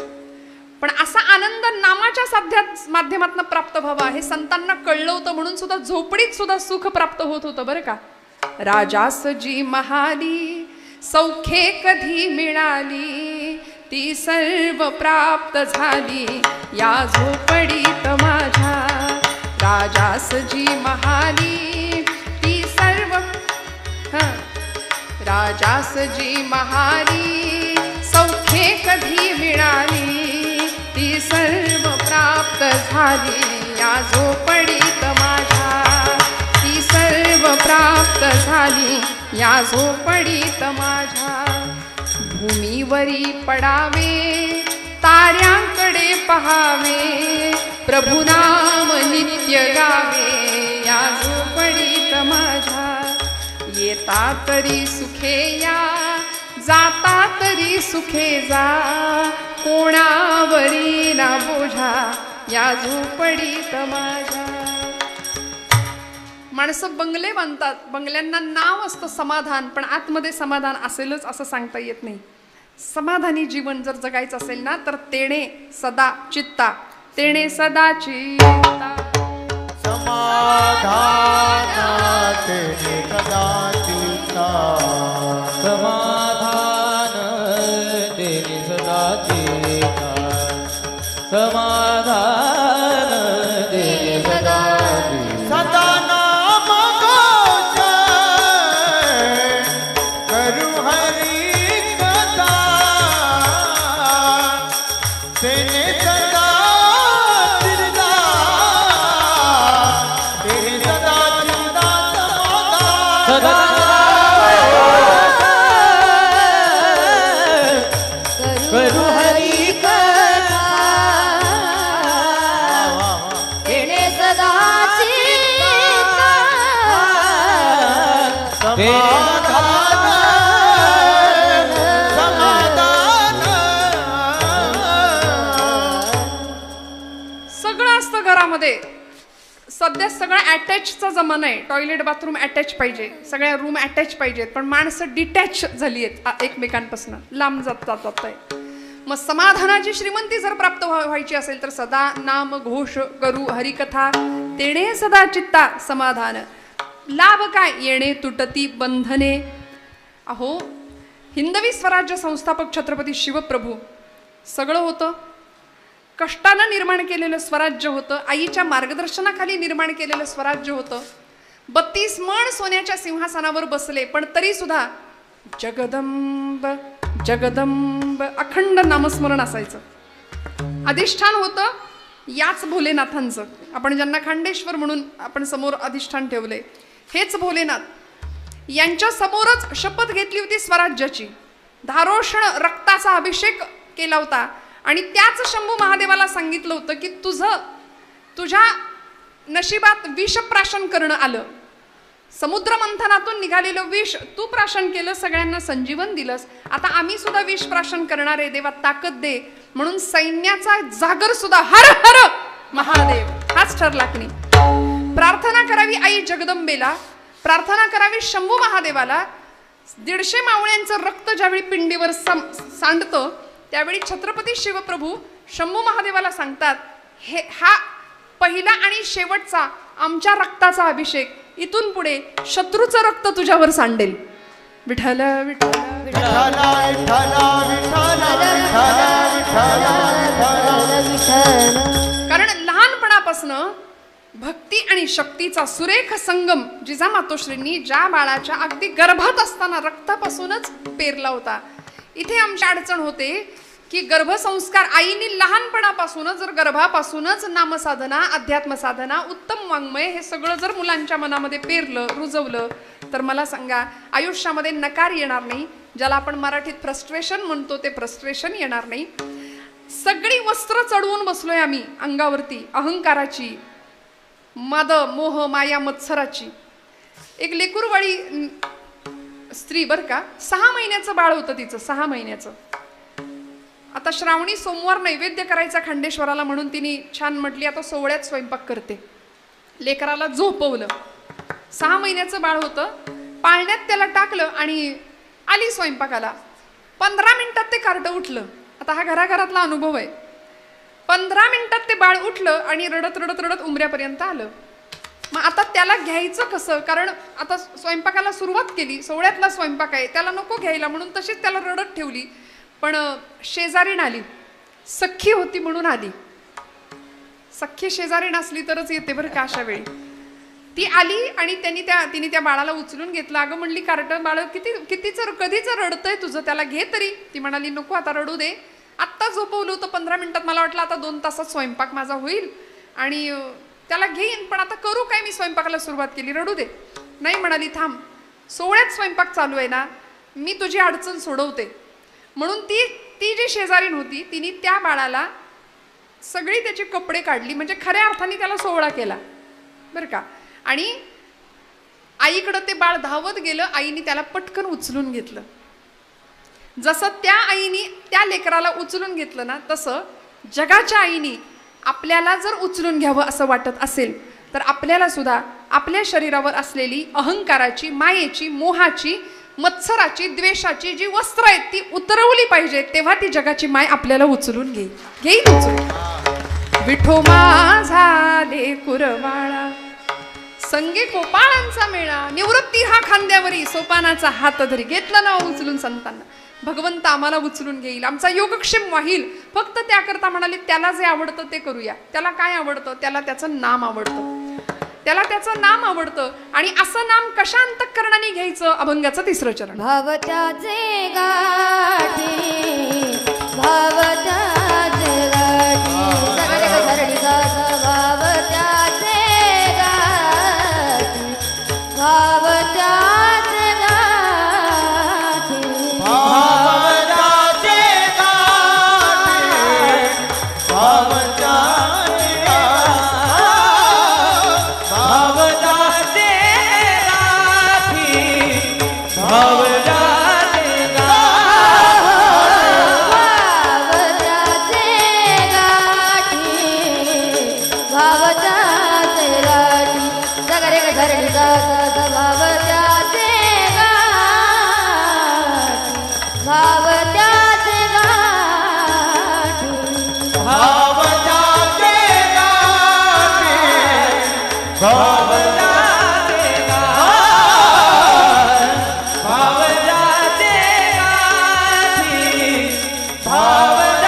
पण असा आनंद नामाच्या साध्यात माध्यमातून प्राप्त व्हावा हे संतांना कळलं होतं, म्हणून सुद्धा झोपडीत सुद्धा सुख प्राप्त होत होतं बरं का. राजास जी महाली सौख्ये कधी मिळाली, ती सर्व प्राप्त झाली या झोपडीत माझ्या. राजास जी महाली ती सर्व राजास जी महाली सौख्ये कधी मिळाली, ती सर्व प्राप्त झाली या झोपडीत माझ्या. ती सर्व प्राप्त झाली या झोपडीत माझ्या. भूमीवरी पडावे ताऱ्यांकडे पहावे, प्रभु नाम नित्य गावे या झोपडीत माझ्या. येता तरी सुखे या, जाता तरी सुखे जा, कोणावरी ना बोझा या झोपडीत माझ्या. माणसं बंगले बांधतात, बंगल्यांना नाव असतं समाधान, पण आतमध्ये समाधान असेलच असं सांगता येत नाही. समाधानी जीवन जर जगायचं असेल ना तर तेणे सदा चित्ता, तेणे सदा चित्ता. समाधान तेने सदा चित्ता, समाधान तेने सदा चित्ता, समाधान तेने सदा चित्ता. सदा नाम घोष करू हरि कथा, तेने सदा चित्ता, तेने सदा चित्ता समाधान. करू हरी कथा, तेने सदा चित्ता, समाधान समाधान. सगळं असतं घरामध्ये. सध्या सगळं अटॅचचा जमाना आहे. टॉयलेट बाथरूम अटॅच पाहिजे, सगळ्या रूम अटॅच पाहिजेत, पण माणसं डिटॅच झाली आहेत एकमेकांपासून, लांब जात आहे. मग समाधानाची श्रीमंती जर प्राप्त व्हायची असेल तर सदा नाम घोष करू हरिकथा, तेणे सदा चित्ता समाधान. लाभ काय? येणे तुटती बंधने. अहो, हिंदवी स्वराज्य संस्थापक छत्रपती शिवप्रभू सगळं होतं. कष्टानं निर्माण केलेलं स्वराज्य होतं, आईच्या मार्गदर्शनाखाली निर्माण केलेलं स्वराज्य होतं. 32 मण सोन्याच्या सिंहासनावर बसले, पण तरी सुद्धा जगदंब जगदंब अखंड नामस्मरण असायचं. अधिष्ठान होतं याच भोलेनाथांचं. आपण ज्यांना खांडेश्वर म्हणून आपण समोर अधिष्ठान ठेवले, हेच भोलेनाथ यांच्या समोरच शपथ घेतली होती स्वराज्याची. धारोषण रक्ताचा अभिषेक केला होता आणि त्याच शंभू महादेवाला सांगितलं होतं की तुझ्या नशिबात विष प्राशन करणं आलं. समुद्र मंथनातून निघालेलं विष तू प्राशन केलं, सगळ्यांना संजीवन दिलंस. आता आम्ही सुद्धा विष प्राशन करणार आहे, देवा ताकद दे. म्हणून सैन्याचा जागर सुद्धा हर हर महादेव हाच ठरला की नाही. प्रार्थना करावी आई जगदंबेला, प्रार्थना करावी शंभू महादेवाला. 150 मावळ्यांचं रक्त ज्यावेळी पिंडीवर सांडतं त्यावेळी छत्रपती शिवप्रभू शंभू महादेवाला सांगतात, हा पहिला आणि शेवटचा आमच्या रक्ताचा अभिषेक. इथून पुढे शत्रूचं रक्त तुझ्यावर सांडेल. विठ्ठल विठ्ठल विठ्ठल विठ्ठल विठ्ठल विठ्ठल. कारण लहानपणापासनं भक्ती आणि शक्तीचा सुरेख संगम जिजामातोश्रींनी ज्या बाळाच्या अगदी गर्भात असताना रक्तापासूनच पेरला होता. इथे आमची अडचण होते की गर्भसंस्कार आईने लहानपणापासूनच, जर गर्भापासूनच नामसाधना, अध्यात्मसाधना, उत्तम वाङ्मय हे सगळं जर मुलांच्या मनामध्ये पेरलं, रुजवलं, तर मला सांगा आयुष्यामध्ये नकार येणार नाही. ज्याला आपण मराठीत फ्रस्ट्रेशन म्हणतो ते फ्रस्ट्रेशन येणार नाही. सगळी वस्त्र चढवून बसलोय आम्ही अंगावरती, अहंकाराची, मद मोह माया मत्सराची. एक लेकूरवाळी स्त्री बर का, 6 महिन्याचं बाळ होतं तिचं, 6 महिन्याचं. आता श्रावणी सोमवार नैवेद्य करायचा खांडेश्वराला म्हणून तिने छान म्हटली आता सोवळ्यात स्वयंपाक करते. लेकराला झोपवलं, 6 महिन्याचं बाळ होतं, पाळण्यात त्याला टाकलं आणि आली स्वयंपाकाला. 15 मिनिटात ते कार्ट उठलं. आता हा घराघरातला अनुभव आहे. 15 मिनिटात ते बाळ उठलं आणि रडत रडत रडत उमऱ्यापर्यंत आलं. मग आता त्याला घ्यायचं कसं? कारण आता स्वयंपाकाला सुरुवात केली, सोवळ्यातला स्वयंपाक आहे, त्याला नको घ्यायला म्हणून तशीच त्याला रडत ठेवली. पण शेजारीण आली, सख्खी होती म्हणून आली. सख्खी शेजारीण असली तरच येते बरं का अशा वेळी. ती आली आणि तिने त्या बाळाला उचलून घेतलं. अगं म्हणली कार्ट बाळ कधीच रडतंय तुझं, त्याला घे तरी. ती म्हणाली नको आता रडू दे, आत्ता झोपवलं होतं 15 मिनिटात, मला वाटलं आता 2 तासात स्वयंपाक माझा होईल आणि त्याला घेईन, पण आता करू काय, मी स्वयंपाकाला सुरुवात केली, रडू दे. नाही म्हणाली थांब, सोवळ्यात स्वयंपाक चालू आहे ना, मी तुझी अडचण सोडवते. म्हणून ती ती जी शेजारीण होती तिने त्या बाळाला सगळी त्याची कपडे काढली, म्हणजे खऱ्या अर्थाने त्याला सोहळा केला बरं का. आणि आईकडं ते बाळ धावत गेलं. आईने त्याला पटकन उचलून घेतलं. जसं त्या आईने त्या लेकराला उचलून घेतलं ना, तसं जगाच्या आईने आपल्याला जर उचलून घ्यावं असं वाटत असेल तर आपल्याला सुद्धा आपल्या शरीरावर असलेली अहंकाराची, मायेची, मोहाची, मत्सराची, द्वेषाची जी वस्त्र आहेत ती उतरवली पाहिजे. तेव्हा ती जगाची माय आपल्याला उचलून घेईल उचलून. विठो माझा लेकुरवाळा संगे गोपाळांचा मेळा, निवृत्ती हा खांद्यावरी सोपानाचा हात धरी. घेतलं ना उचलून संतांना. भगवंत आम्हाला उचलून घेईल, आमचा योगक्षेम वाहील. फक्त त्याकरता म्हणाले त्याला जे आवडतं ते करूया. त्याला काय आवडतं? त्याला त्याचं नाम आवडतं, त्याला त्याचं नाम आवडतं. आणि असं नाम कशा अंतःकरणाने घ्यायचं? अभंगाचं 3रं चरण. भावत्याचे गाठी भावत्याचे गाठी सगळे धरणी गाथा भावत्याचे गाठी भावत्याचे गाठी भावनाचे गाठी, भावनाचे भावनाचे गाठी, भावनाचे भावत्याचे गाठी भावत्याचे गाठी सगळे धरणी गाथा भावत्याचे गाठी भावत्याचे गाठी भावनाचे गाठी, भावनाचे भावनाचे गाठी, भावनाचे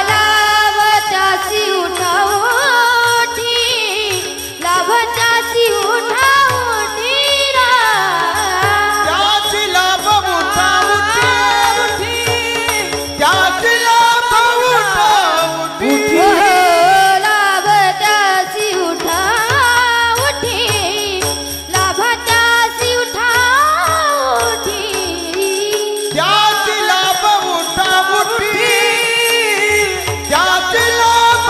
लाभत्यासी उठावठी लाभत्यासी उठावठी रा त्याची लाभ उठा उठी, त्याची लाभ उठा उठी, लाभत्यासी उठावठी लाभत्यासी उठावठी त्याची लाभ उठा उठी, त्याची लाभ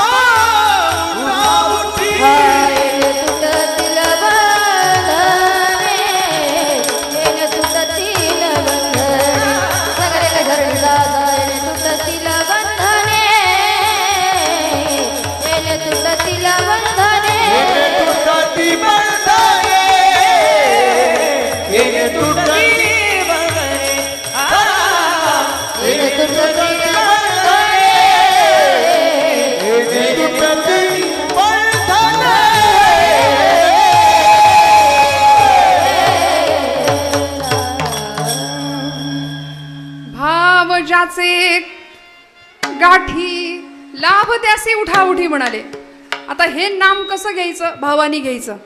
उठा उठी. वायेने तुटतील बंधने येने तुटतील बंधने सगळे धरणी दादाने तुटतील बंधने येने तुटतील बंधने तुटती बंधने, एक तुटली बंधने, येने तुटतील तुटती बंधने. भाव ज्याचे गाठी लाभ त्याचे उठाउठी म्हणाले. आता हे नाम कसं घ्यायचं? भावानी घ्यायचं.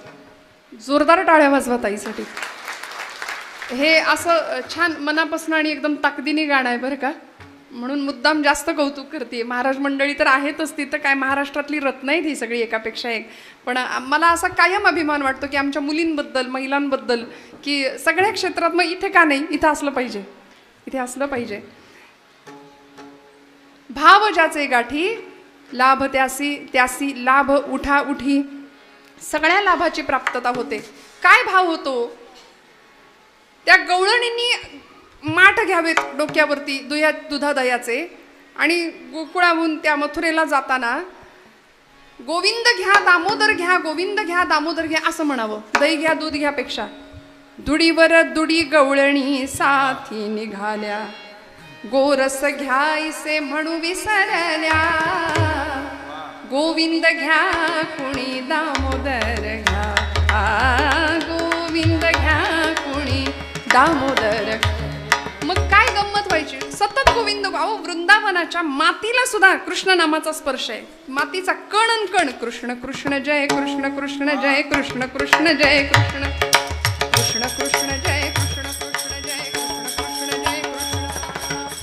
जोरदार टाळ्या वाजवा ताईसाठी. हे असं छान मनापासून आणि एकदम ताकदीने गाणं आहे बरं का. म्हणून मुद्दाम जास्त कौतुक करते. महाराज मंडळी तर आहेतच, तिथं काय महाराष्ट्रातली रत्न आहेत ही सगळी एकापेक्षा एक. पण मला असा कायम अभिमान वाटतो की आमच्या मुलींबद्दल, महिलांबद्दल, की सगळ्या क्षेत्रात मग इथे का नाही, इथं असलं पाहिजे, इथे असलं पाहिजे. भाव ज्याचे गाठी लाभ त्यासी, त्यासी लाभ उठा उठी. सगळ्या लाभाची प्राप्तता होते. काय भाव होतो? त्या गवळणींनी माठ घ्यावेत डोक्यावरती दुधादयाचे आणि गोकुळाहून त्या मथुरेला जाताना गोविंद घ्या दामोदर घ्या, गोविंद घ्या दामोदर घ्या असं म्हणावं. दही घ्या दूध घ्यापेक्षा. दुडीवर दुडी गवळणी साथी निघाल्या, गोरस घ्यायसे म्हणू विसरल्या. गोविंद घ्या कुणी दामोदर घ्या, गोविंद घ्या कुणी दामोदर. मग काय गंमत व्हायची? सतत गोविंद. अहो वृंदावनाच्या मातीला सुद्धा कृष्ण नामाचा स्पर्श आहे. मातीचा कण अन कण कृष्ण कृष्ण जय कृष्ण कृष्ण जय कृष्ण कृष्ण जय कृष्ण कृष्ण कृष्ण जय कृष्ण कृष्ण जय कृष्ण कृष्ण जय कृष्ण.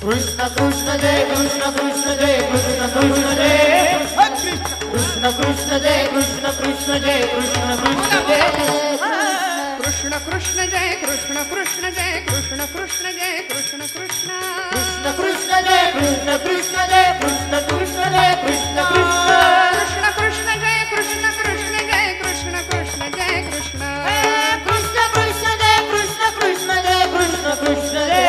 कृष्ण कृष्ण जय कृष्ण कृष्ण जय कृष्ण कृष्ण जय कृष्ण कृष्ण जय कृष्ण कृष्ण जय कृष्ण कृष्ण जय. कृष्ण कृष्ण कृष्ण जय कृष्ण कृष्ण जय कृष्ण कृष्ण जय कृष्ण कृष्ण कृष्ण कृष्ण जय कृष्ण कृष्ण जय कृष्ण कृष्ण जय कृष्ण कृष्ण कृष्ण कृष्ण जय कृष्ण कृष्ण जय कृष्ण कृष्ण जय कृष्ण कृष्ण कृष्ण जय कृष्ण कृष्ण जय कृष्ण कृष्ण जय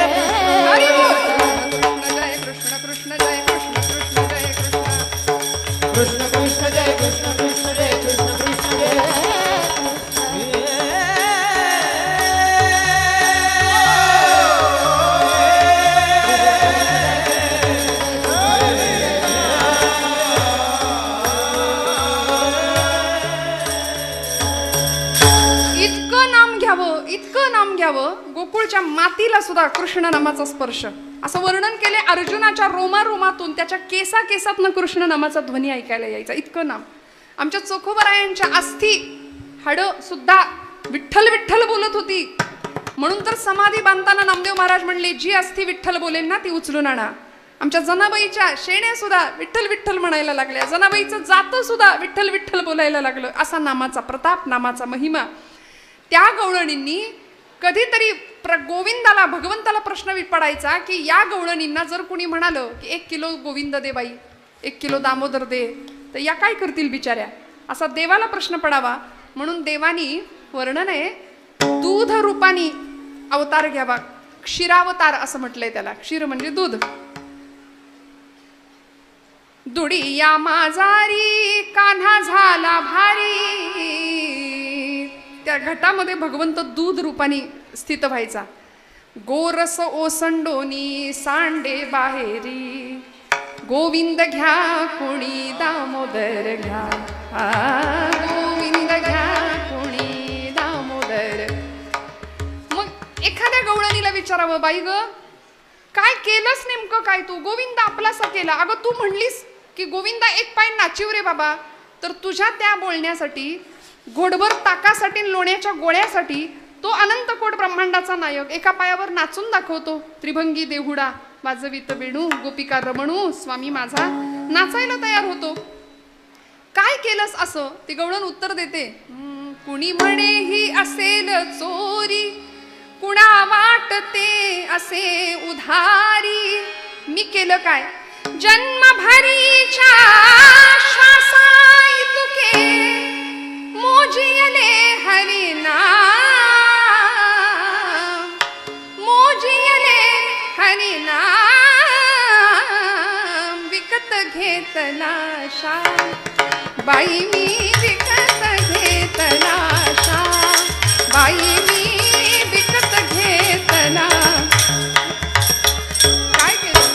हरी बोल. कृष्ण कृष्ण जय कृष्ण कृष्ण जय कृष्ण कृष्ण जय कृष्ण कृष्ण कृष्ण जय कृष्ण कृष्ण जय कृष्ण कृष्ण जय इतकं नाम घ्यावं गोकुळच्या मातीला सुद्धा कृष्ण नामाचा स्पर्श. असं वर्णन केले अर्जुनाच्या रोमारोमातून त्याच्या केसा केसातनं कृष्ण नामाचा ध्वनी ऐकायला यायचा. इतकं नाम. आमच्या चोखोबरायांच्या अस्थी हाड सुद्धा विठ्ठल विठ्ठल बोलत होती. म्हणून तर समाधी बांधताना नामदेव महाराज म्हणले जी अस्थी विठ्ठल बोलेल ना ती उचलून आणा. आमच्या जनाबाईच्या शेण्या सुद्धा विठ्ठल विठ्ठल म्हणायला लागल्या. जनाबाईचं जातं सुद्धा विठ्ठल विठ्ठल बोलायला लागलं. असा नामाचा प्रताप, नामाचा महिमा. त्या गवळणींनी कधीतरी गोविंदाला भगवंताला प्रश्न पडायचा की या गवळणींना जर कुणी म्हणालं की 1 किलो गोविंद दे बाई, 1 किलो दामोदर दे, तर या काय करतील बिचाऱ्या, असा देवाला प्रश्न पडावा. म्हणून देवानी वर्णन आहे दूध रूपानी अवतार घ्यावा. क्षीरावतार असं म्हटलंय त्याला. क्षीर म्हणजे दूध. दुडिया माझारी कान्हा झाला भारी. त्या घटामध्ये भगवंत दूध रूपाने स्थित व्हायचा. गोरस ओसंडोनी सांडे बाहेरी, गोविंद घ्या कोणी दामोदर घ्या, गोविंद घ्या कोणी दामोदर. मग एखाद्या गवळणीला विचारावं, बाई ग काय केलंस नेमकं काय तू, गोविंद आपलासा केला. अगं तू म्हणलीस की गोविंदा एक पाय नाचिव रे बाबा, तर तुझ्या त्या बोलण्यासाठी घोडभर ताकासाठी लोण्याच्या गोळ्यासाठी तो अनंत कोट ब्रह्मांडाचा नायक एका पायावर नाचून दाखवतो. त्रिभंगी देहुडा वाजवित वेणू, गोपिका रमणू स्वामी माझा नाचायला तयार होतो. काय केलंस असं ती गवळण उत्तर देते. कुणी म्हणे ही असेल चोरी, कुणा वाटते असे उधारी. मी केलं काय, जन्मभरीच्या श्वासाई तुके मोजियले हरिनाम, मोजियले हरिनाम. विकत घेतला शा बाई मी, विकत घेतला शा बाई मी, विकत घेतला. काय केलं,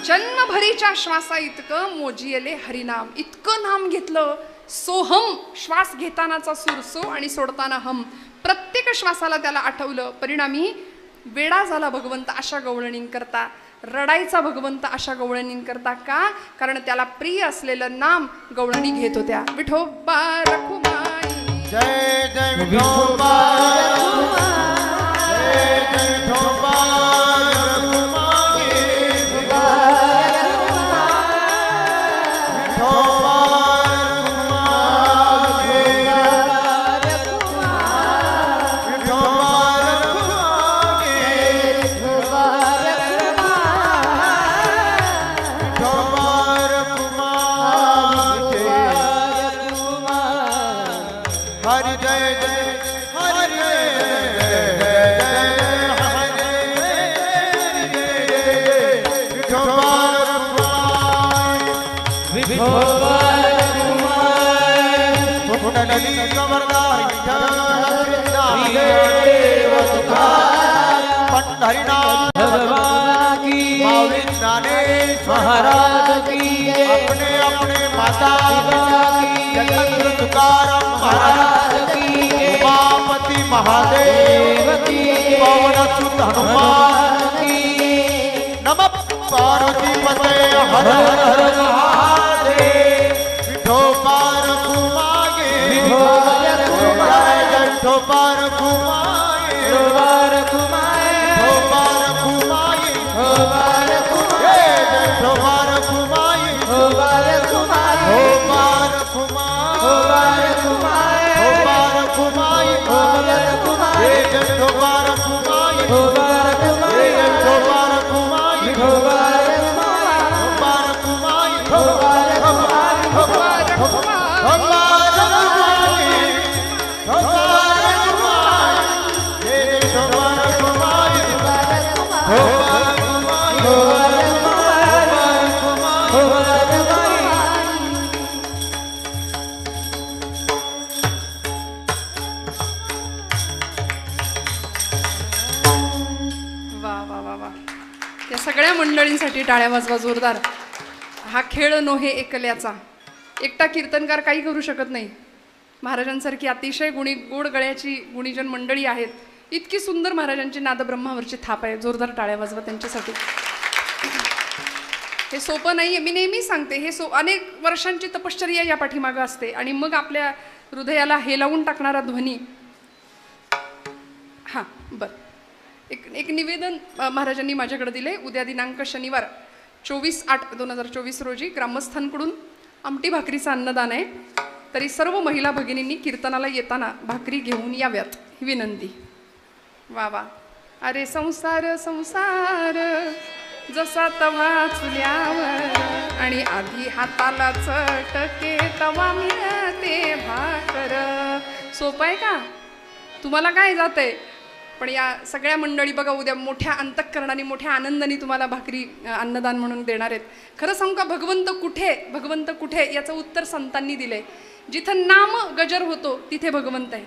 जन्मभरीच्या श्वासा इतकं मोजियले हरिनाम. इतकं नाम घेतलं. सोहम, श्वास घेतानाचा सूर सो आणि सोडताना हम. प्रत्येक श्वासाला त्याला आठवलं. परिणामी वेडा झाला भगवंत अशा गवळणींकरता, रडायचा भगवंत अशा गवळणींकरता. का, कारण त्याला प्रिय असलेलं नाम गवळणी घेत होत्या. विठोबा रखुमाई, जय जय विठोबा, जय जय विठोबा हरिनाम भगवान की, महाराज की, अपने अपने माता की, जगत तुकाराम महाराज की, उमापति महादेव की, पवन सुत हनुमान की. नमः पार्वती पते हर हर महादेव. विठोबा रखुमाई, विठोबा रखुमाई, विठोबा रखुमाई, विठोबा रखुमाई, विठोबा रखुमाई, विठोबा रखुमाई, विठोबा रखुमाई, विठोबा रखुमाई, विठोबा रखुमाई, विठोबा रखुमाई, विठोबा रखुमाई, विठोबा रखुमाई. वा वा. या सगळ्या मंडळींसाठी टाळ्या वाजवा जोरदार. हा खेळ नोहे एकल्याचा. एकटा कीर्तनकार काही करू शकत नाही. महाराजांसारखी अतिशय गोड गळ्याची गुणीजन मंडळी आहेत. इतकी सुंदर महाराजांची नादब्रह्मावरची थाप आहे. जोरदार टाळ्या वाजवा त्यांच्यासाठी. हे सोपं नाही आहे. मी नेहमी सांगते हे अनेक वर्षांची तपश्चर्या या पाठीमागं असते आणि मग आपल्या हृदयाला हेलावून टाकणारा ध्वनी. हां बरं. एक निवेदन महाराजांनी माझ्याकडे दिले. उद्या दिनांक शनिवार 24/8/2024 रोजी ग्रामस्थांकडून आमटी भाकरीचं अन्नदान आहे. तरी सर्व महिला भगिनींनी कीर्तनाला येताना भाकरी घेऊन याव्यात ही विनंती. वा वा. अरे संसार संसार जसा तवा चुल्यावर आणि आधी हाताला चटके तवा मिळते भाकर. सोपं आहे का? तुम्हाला काय जातंय? पण या सगळ्या मंडळी बघा उद्या मोठ्या अंतःकरणाने मोठ्या आनंदाने तुम्हाला भाकरी अन्नदान म्हणून देणार आहेत. खरं सांगू का, भगवंत कुठे याचं उत्तर संतांनी दिलंय. जिथं नाम गजर होतो तिथे भगवंत आहे.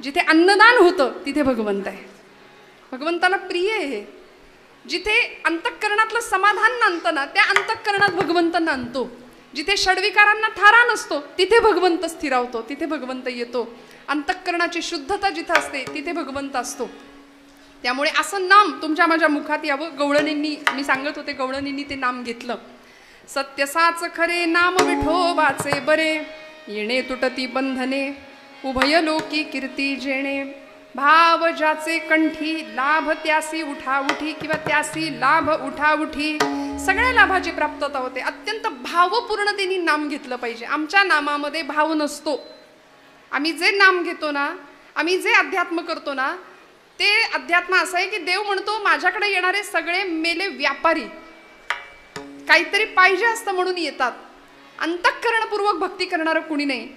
जिथे अन्नदान होतं तिथे भगवंत आहे. भगवंताला प्रिय आहे. जिथे अंतःकरणातलं समाधान नांदतं ना त्या अंतःकरणात भगवंत नांदतो. जिथे षड्विकारांना थारा नसतो तिथे भगवंत स्थिरावतो. तिथे भगवंत येतो. अंतःकरणाची शुद्धता जिथं असते तिथे भगवंत असतो. त्यामुळे असं नाम तुमच्या माझ्या मुखात यावं. गवळणींनी, मी सांगत होते, गवळणींनी ते नाम घेतलं. सत्य साच खरे नाम विठोबाचे बरे, येणे तुटती बंधने उभय लोकी कीर्ती जेणे. भाव ज्याचे कंठी लाभ त्यासी उठाउठी किंवा त्यासी लाभ उठाउठी. सगळ्या लाभाची प्राप्तता होते. अत्यंत भावपूर्णतेने नाम घेतलं पाहिजे. आमच्या नामामध्ये भाव नसतो. आम्ही जे नाम घेतो ना, आम्ही जे अध्यात्म करतो ना, ते अध्यात्म असं आहे की देव म्हणतो माझ्याकडे येणारे सगळे मेले व्यापारी काहीतरी पाहिजे असतं म्हणून येतात. अंतःकरणपूर्वक भक्ती करणारं कुणी नाही.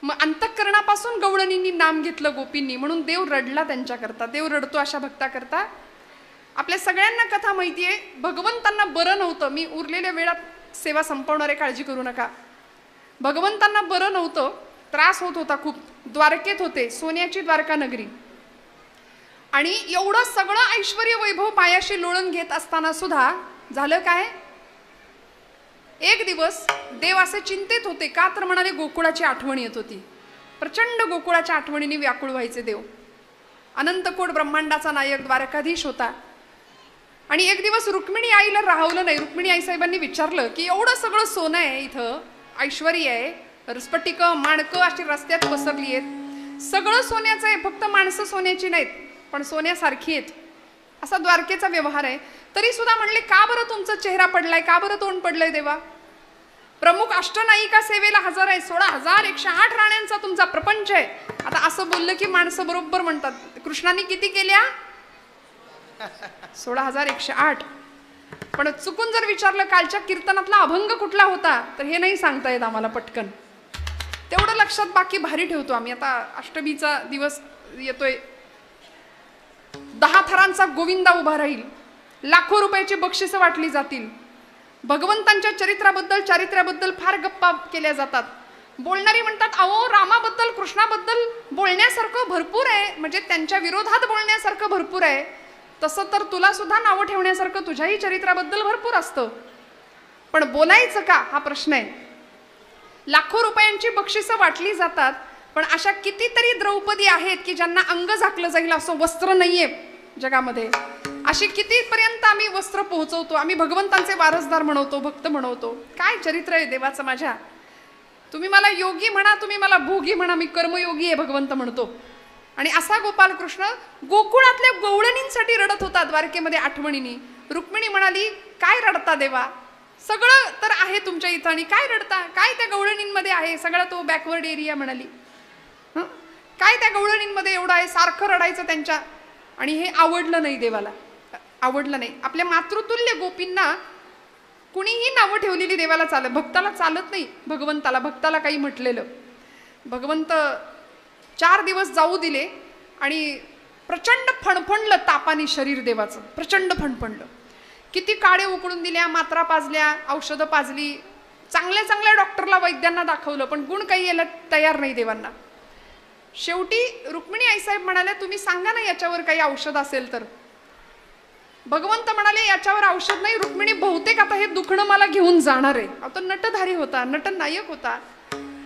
मग अंतःकरणापासून गवळणींनी नाम घेतलं गोपींनी, म्हणून देव रडला त्यांच्याकरता. देव रडतो अशा भक्ताकरता. आपल्या सगळ्यांना कथा माहिती आहे. भगवंतांना बरं नव्हतं. मी उरलेल्या वेळात सेवा संपवणारे काळजी करू नका. भगवंतांना बरं नव्हतं. त्रास होत होता खूप. द्वारकेत होते, सोन्याची द्वारका नगरी. आणि एवढं सगळं ऐश्वर्य वैभव पायाशी लोळून घेत असताना सुद्धा झालं काय, एक दिवस देव असे चिंतेत होते. का तर म्हणाले गोकुळाची आठवण येत होती. प्रचंड गोकुळाच्या आठवणीने व्याकुळ व्हायचे देव. अनंतकोट ब्रह्मांडाचा नायक द्वारकाधीश होता. आणि एक दिवस रुक्मिणी आईला राहवलं नाही. रुक्मिणी आई साहेबांनी विचारलं की एवढं सगळं सोनं आहे, इथं ऐश्वर्य आहे, स्फटिकं माणकं अशी रस्त्यात पसरली आहेत, सगळं सोन्याचं आहे, फक्त माणसं सोन्याची नाहीत पण सोन्यासारखी आहेत, असा द्वारकेचा व्यवहार आहे. तरी सुद्धा म्हणले का बरं तुमचा चेहरा पडलाय, का बरं तोंड पडलंय देवा? प्रमुख अष्टनायिका सेवेला हजर आहे. 16,108 राण्यांचा तुमचा प्रपंच आहे. आता असं बोललं की माणसं बरोबर म्हणतात कृष्णाने किती केल्या? 16,108. पण चुकून जर विचारलं कालच्या कीर्तनातला अभंग कुठला होता तर हे नाही सांगता येत आम्हाला पटकन. तेवढं लक्षात बाकी भारी ठेवतो आम्ही. आता अष्टमीचा दिवस येतोय. 10 थरांचा गोविंदा उभा राहील. लाखो रुपयाची बक्षिसं वाटली जातील. भगवंतांच्या चारित्र्याबद्दल फार गप्पा केल्या जातात. बोलणारी म्हणतात अहो रामाबद्दल कृष्णाबद्दल बोलण्यासारखं भरपूर आहे, म्हणजे त्यांच्या विरोधात बोलण्यासारखं भरपूर आहे. तसं तर तुला सुद्धा नावं ठेवण्यासारखं तुझ्याही चरित्राबद्दल भरपूर असतं. पण बोलायचं का हा प्रश्न आहे. लाखो रुपयांची बक्षिसं वाटली जातात. पण अशा कितीतरी द्रौपदी आहेत की ज्यांना अंग झाकलं जाईल असं वस्त्र नाहीये जगामध्ये. अशी कितीपर्यंत आम्ही वस्त्र पोहोचवतो. आम्ही भगवंतांचे वारसदार म्हणवतो, भक्त म्हणवतो. काय चरित्र आहे देवाचं माझ्या. तुम्ही मला योगी म्हणा, तुम्ही मला भोगी म्हणा, मी कर्मयोगी आहे भगवंत म्हणतो. आणि असा गोपालकृष्ण गोकुळातल्या गवळणींसाठी रडत होता द्वारकेमध्ये आठवणीने. रुक्मिणी म्हणाली काय रडता देवा, सगळं तर आहे तुमच्या इथं आणि काय रडता, काय त्या गवळणींमध्ये आहे, सगळा तो बॅकवर्ड एरिया म्हणाली. काय त्या गवळणींमध्ये एवढं आहे, सारखं रडायचं त्यांच्या. आणि हे आवडलं नाही देवाला, आवडलं नाही. आपल्या मातृतुल्य गोपींना कुणीही नावं ठेवलेली देवाला चालत, भक्ताला चालत नाही. भक्ताला काही म्हटलेलं. भगवंत 4 दिवस जाऊ दिले आणि प्रचंड फणफणलं तापाने शरीर देवाचं, प्रचंड फणफणलं. किती काळे उकळून दिल्या, मात्रा पाजल्या, औषधं पाजली, चांगल्या चांगल्या डॉक्टरला वैद्यांना दाखवलं, पण गुण काही यायला तयार नाही देवांना. शेवटी रुक्मिणी आईसाहेब म्हणाल्या तुम्ही सांगा ना याच्यावर काही औषध असेल तर. भगवंत म्हणाले याच्यावर औषध नाही. रुक्मिणी बहुतेक आता हे दुखणं मला घेऊन जाणार आहे. आता नटधारी होता, नटनायक होता,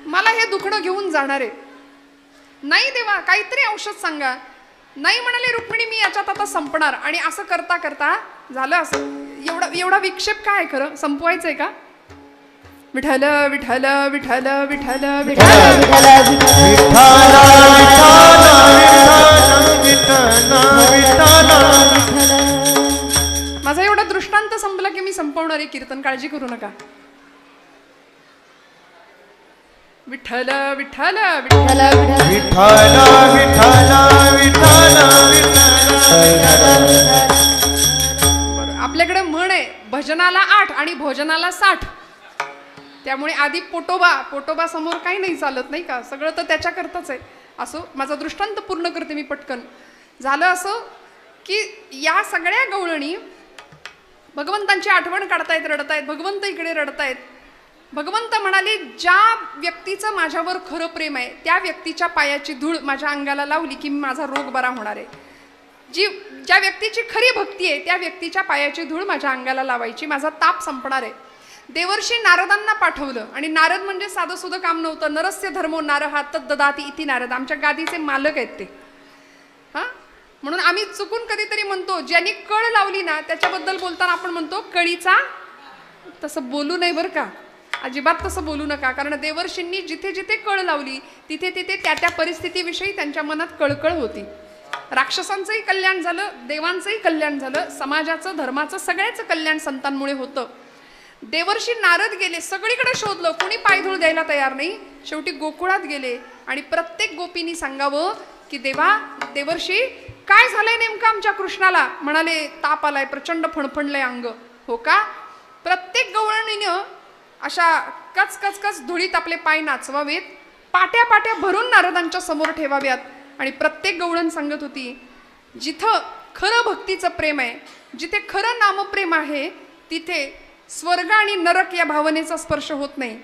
मला हे दुखणं घेऊन जाणार आहे. नाही देवा, काहीतरी औषध सांगा. नाही म्हणाले रुक्मिणी, मी याच्यात आता संपणार. आणि असं करता करता झालं असं. एवढा विक्षेप काय आहे खरं, संपवायचंय का? विठ्ठल विठ्ठल विठ्ठल विठ्ठल विठ्ठल माझा एवढा दृष्टांत संपला की मी संपवणार आहे कीर्तन, काळजी करू नका. विठ्ठल विठ्ठल विठ्ठल आपल्याकडे म्हण आहे, भजनाला 8 आणि भोजनाला 60. त्यामुळे आधी पोटोबा समोर काही नाही चालत, नाही का? सगळं तर त्याच्याकरताच आहे. असो, माझा दृष्टांत पूर्ण करते मी पटकन. झालं असं की या सगळ्या गवळणी भगवंतांची आठवण काढतायत, रडतायत. भगवंत इकडे रडतायत. भगवंत म्हणाले, ज्या व्यक्तीचं माझ्यावर खरं प्रेम आहे त्या व्यक्तीच्या पायाची धूळ माझ्या अंगाला लावली की माझा रोग बरा होणार आहे. ज्या व्यक्तीची खरी भक्ती आहे त्या व्यक्तीच्या पायाची धूळ माझ्या अंगाला लावायची, माझा ताप संपणार आहे. देवर्षी नारदांना पाठवलं. आणि नारद म्हणजे साधं सुधं काम नव्हतं. नरस्य धर्मो नारहा तद्ददाती इति नारद. आमच्या गादीचे मालक आहेत ते. म्हणून आम्ही चुकून कधीतरी म्हणतो, ज्यांनी कळ लावली ना त्याच्याबद्दल बोलताना आपण म्हणतो कळीचा. तसं बोलू नये बरं का, अजिबात तसं बोलू नका. कारण देवर्षींनी जिथे जिथे कळ लावली तिथे तिथे त्या त्या परिस्थितीविषयी त्यांच्या मनात कळकळ होती. राक्षसांचंही कल्याण झालं, देवांचंही कल्याण झालं, समाजाचं, धर्माचं, सगळ्याचं कल्याण संतांमुळे होतं. देवर्षी नारद गेले, सगळीकडे शोधलं, कोणी पायधूळ द्यायला तयार नाही. शेवटी गोकुळात गेले आणि प्रत्येक गोपींनी सांगावं की देवर्षी काय झालंय नेमकं आमच्या कृष्णाला? म्हणाले, ताप आलाय, प्रचंड फणफणलंय अंग. हो का? प्रत्येक गवळणीनं अशा कच कच कच धुळीत आपले पाय नाचवावेत, पाट्या पाट्या भरून नारदांच्या समोर ठेवाव्यात. आणि प्रत्येक गवळण सांगत होती, जिथं खरं भक्तीचं प्रेम आहे, जिथे खरं नामप्रेम आहे, तिथे स्वर्ग आणि नरक या भावनेचा स्पर्श होत नाही.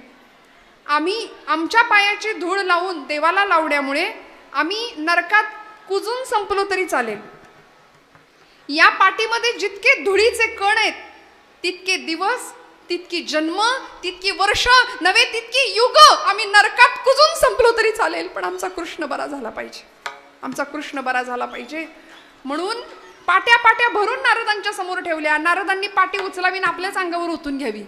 आम्ही आमच्या पायाची धूळ लावून देवाला लावण्यामुळे आम्ही नरकात कुजून संपलो तरी चालेल. या पाठीमध्ये जितके धुळीचे कण आहेत तितके दिवस, तितकी जन्म, तितकी वर्ष नव्हे तितकी युग आम्ही नरकात कुजून संपलो तरी चालेल, पण आमचा कृष्ण बरा झाला पाहिजे, आमचा कृष्ण बरा झाला पाहिजे. म्हणून पाट्या पाट्या भरून नारदांच्या समोर ठेवल्या. नारदांनी पाटी उचलावी आणि आपल्याच अंगावर ओतून घ्यावी.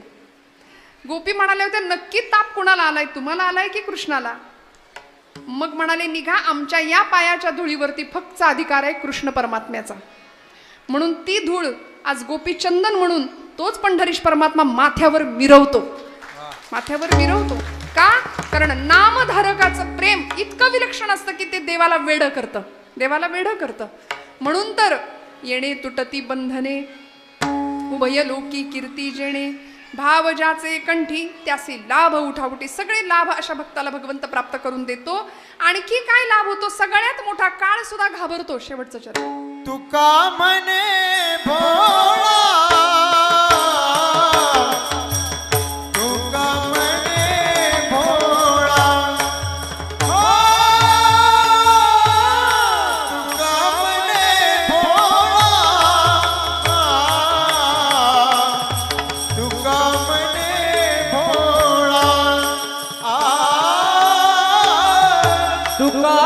गोपी म्हणाले होते, नक्की ताप कुणाला आलाय, तुम्हाला आलाय की कृष्णाला? मग म्हणाले, निघा, आमच्या या पायाच्या धुळीवरती फक्त अधिकार आहे कृष्ण परमात्म्याचा. म्हणून ती धूळ आज गोपी चंदन म्हणून तोच पंढरीश परमात्मा माथ्यावर मिरवतो, माथ्यावर मिरवतो. का? कारण नामधारकाचं प्रेम इतकं विलक्षण असतं की ते देवाला वेडं करतं, देवाला वेडं करतं. म्हणून तर येणे तुटती बंधने, उभय लोकी कीर्ती जेणे, भाव ज्याचे कंठी त्यासी लाभ उठाउटी. सगळे लाभ अशा भक्ताला भगवंत प्राप्त करून देतो. आणखी काय लाभ होतो? सगळ्यात मोठा काळ सुद्धा घाबरतो. शेवटचं चरण, तुका मने भोळा, तुका मने भोळा, हो, तुका मने भोळा, तुका मने भोळा, तुका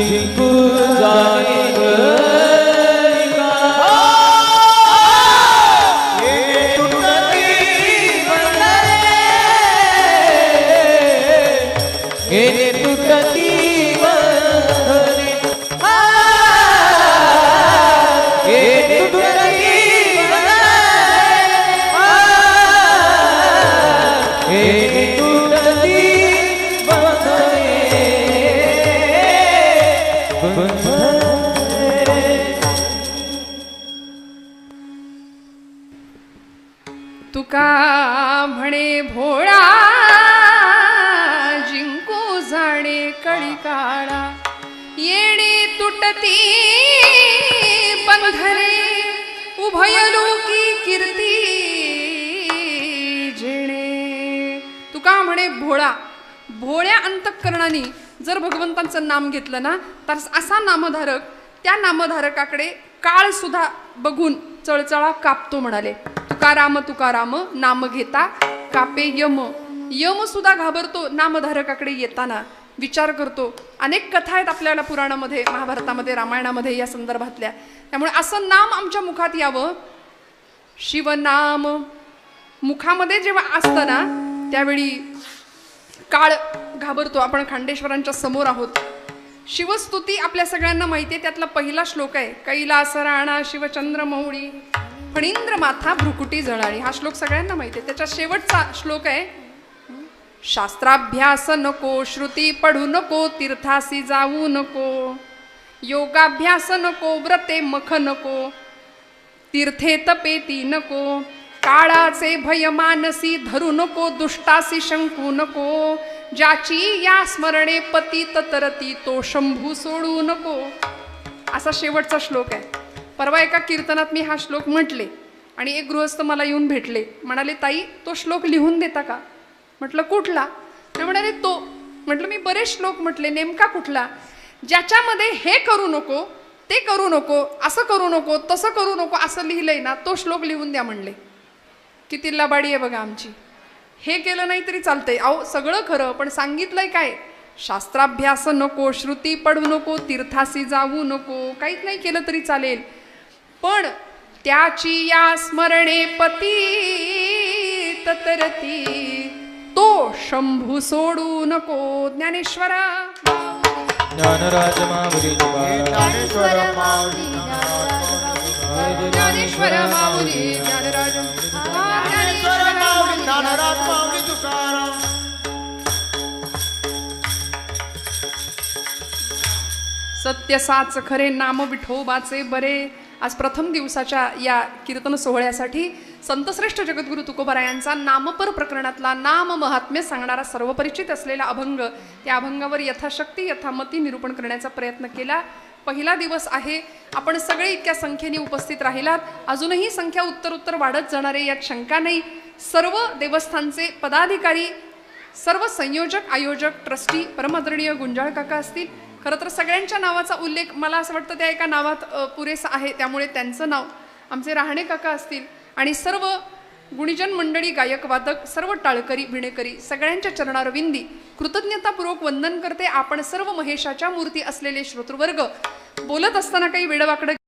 जिंकू जाणे तुका म्हणे भोळा जिंकू जाणे कळी काळा येणे तुटती बंधने उभयलोकी कीर्ती जेणे. तुका म्हणे भोळा, भोळ्या अंतःकरणाने जर भगवंतांचं नाम घेतलं ना तर असा नामधारक त्या नामधारकाकडे काळ सुद्धा बघून चळचळा कापतो म्हणाले. तुकाराम नाम घेता कापे यम. यम सुद्धा घाबरतो नामधारकाकडे येताना, विचार करतो. अनेक कथा आहेत आपल्याला पुराणामध्ये, महाभारतामध्ये, रामायणामध्ये या संदर्भातल्या. त्यामुळे असं नाम आमच्या मुखात यावं. शिवनाम मुखामध्ये जेव्हा असतं ना त्यावेळी काळ घाबरतो. आपण खांडेश्वरांच्या समोर आहोत. शिवस्तुती आपल्या सगळ्यांना माहिती आहे. त्यातला पहिला श्लोक आहे, कैलास राणा शिवचंद्र मौळी फणींद्र माथा भ्रुकुटी जळाळी. हा श्लोक सगळ्यांना माहिती आहे. त्याच्या शेवटचा श्लोक आहे, शास्त्राभ्यास नको, श्रुती पढू नको, तीर्थासी जाऊ नको, योगाभ्यास नको, व्रते मख नको, तीर्थे तपेती नको, काळाचे भय मानसी धरू नको, दुष्टासी शंकू नको, ज्याची या स्मरणे पतित तरती तो शंभू सोडू नको. असा शेवटचा श्लोक आहे. परवा एका कीर्तनात मी हा श्लोक म्हटले आणि एक गृहस्थ मला येऊन भेटले. म्हणाले, ताई तो श्लोक लिहून देता का? म्हटलं कुठला? ते म्हणाले तो. म्हटलं मी बरेच श्लोक म्हटले, नेमका कुठला? ज्याच्यामध्ये हे करू नको, ते करू नको, असं करू नको, तसं करू नको असं लिहिलंय ना तो श्लोक लिहून द्या म्हणले. किती लबाडी आहे बघा आमची. हे केलं नाही तरी चालतंय. अहो सगळं खरं, पण सांगितलंय काय? शास्त्राभ्यास नको, श्रुती पढू नको, तीर्थासी जाऊ नको. काहीच नाही केलं तरी चालेल, पण त्याची या स्मरणे पती तरती तो शंभू सोडू नको. ज्ञानेश्वर ज्ञानराज माऊली ज्ञानेश्वर माऊली ज्ञानेश्वर माऊली ज्ञानराज ज्ञानेश्वर माऊली ज्ञानराज माऊली तुकाराम. सत्य साच खरे नाम विठोबाचे बरे. आज प्रथम दिवसाच्या या कीर्तन सोहळ्यासाठी संतश्रेष्ठ जगद्गुरु तुकोबारायांचा नामपर प्रकरणातला नाम महात्म्य सांगणारा सर्वपरिचित असलेला अभंग, त्या अभंगावर यथाशक्ती यथामती निरूपण करण्याचा प्रयत्न केला. पहिला दिवस आहे. आपण सगळे इतक्या संख्येने उपस्थित राहिलात. अजूनही संख्या उत्तर वाढत जाणार आहे यात शंका नाही. सर्व देवस्थानचे पदाधिकारी, सर्व संयोजक, आयोजक, ट्रस्टी, परमादरणीय गुंजाळ काका असतील. खरं तर सगळ्यांच्या नावाचा उल्लेख मला असं वाटतं त्या एका नावात पुरेसा आहे, त्यामुळे त्यांचं नाव. आमचे राहणे काका असतील आणि सर्व गुणीजन मंडळी, गायक वादक, सर्व टाळकरी विणेकरी सगळ्यांच्या चरणारविंदी कृतज्ञतापूर्वक वंदन करते. आपण सर्व महेशाच्या मूर्ती असलेले श्रोतृवर्ग. बोलत असताना काही वेडवाकडं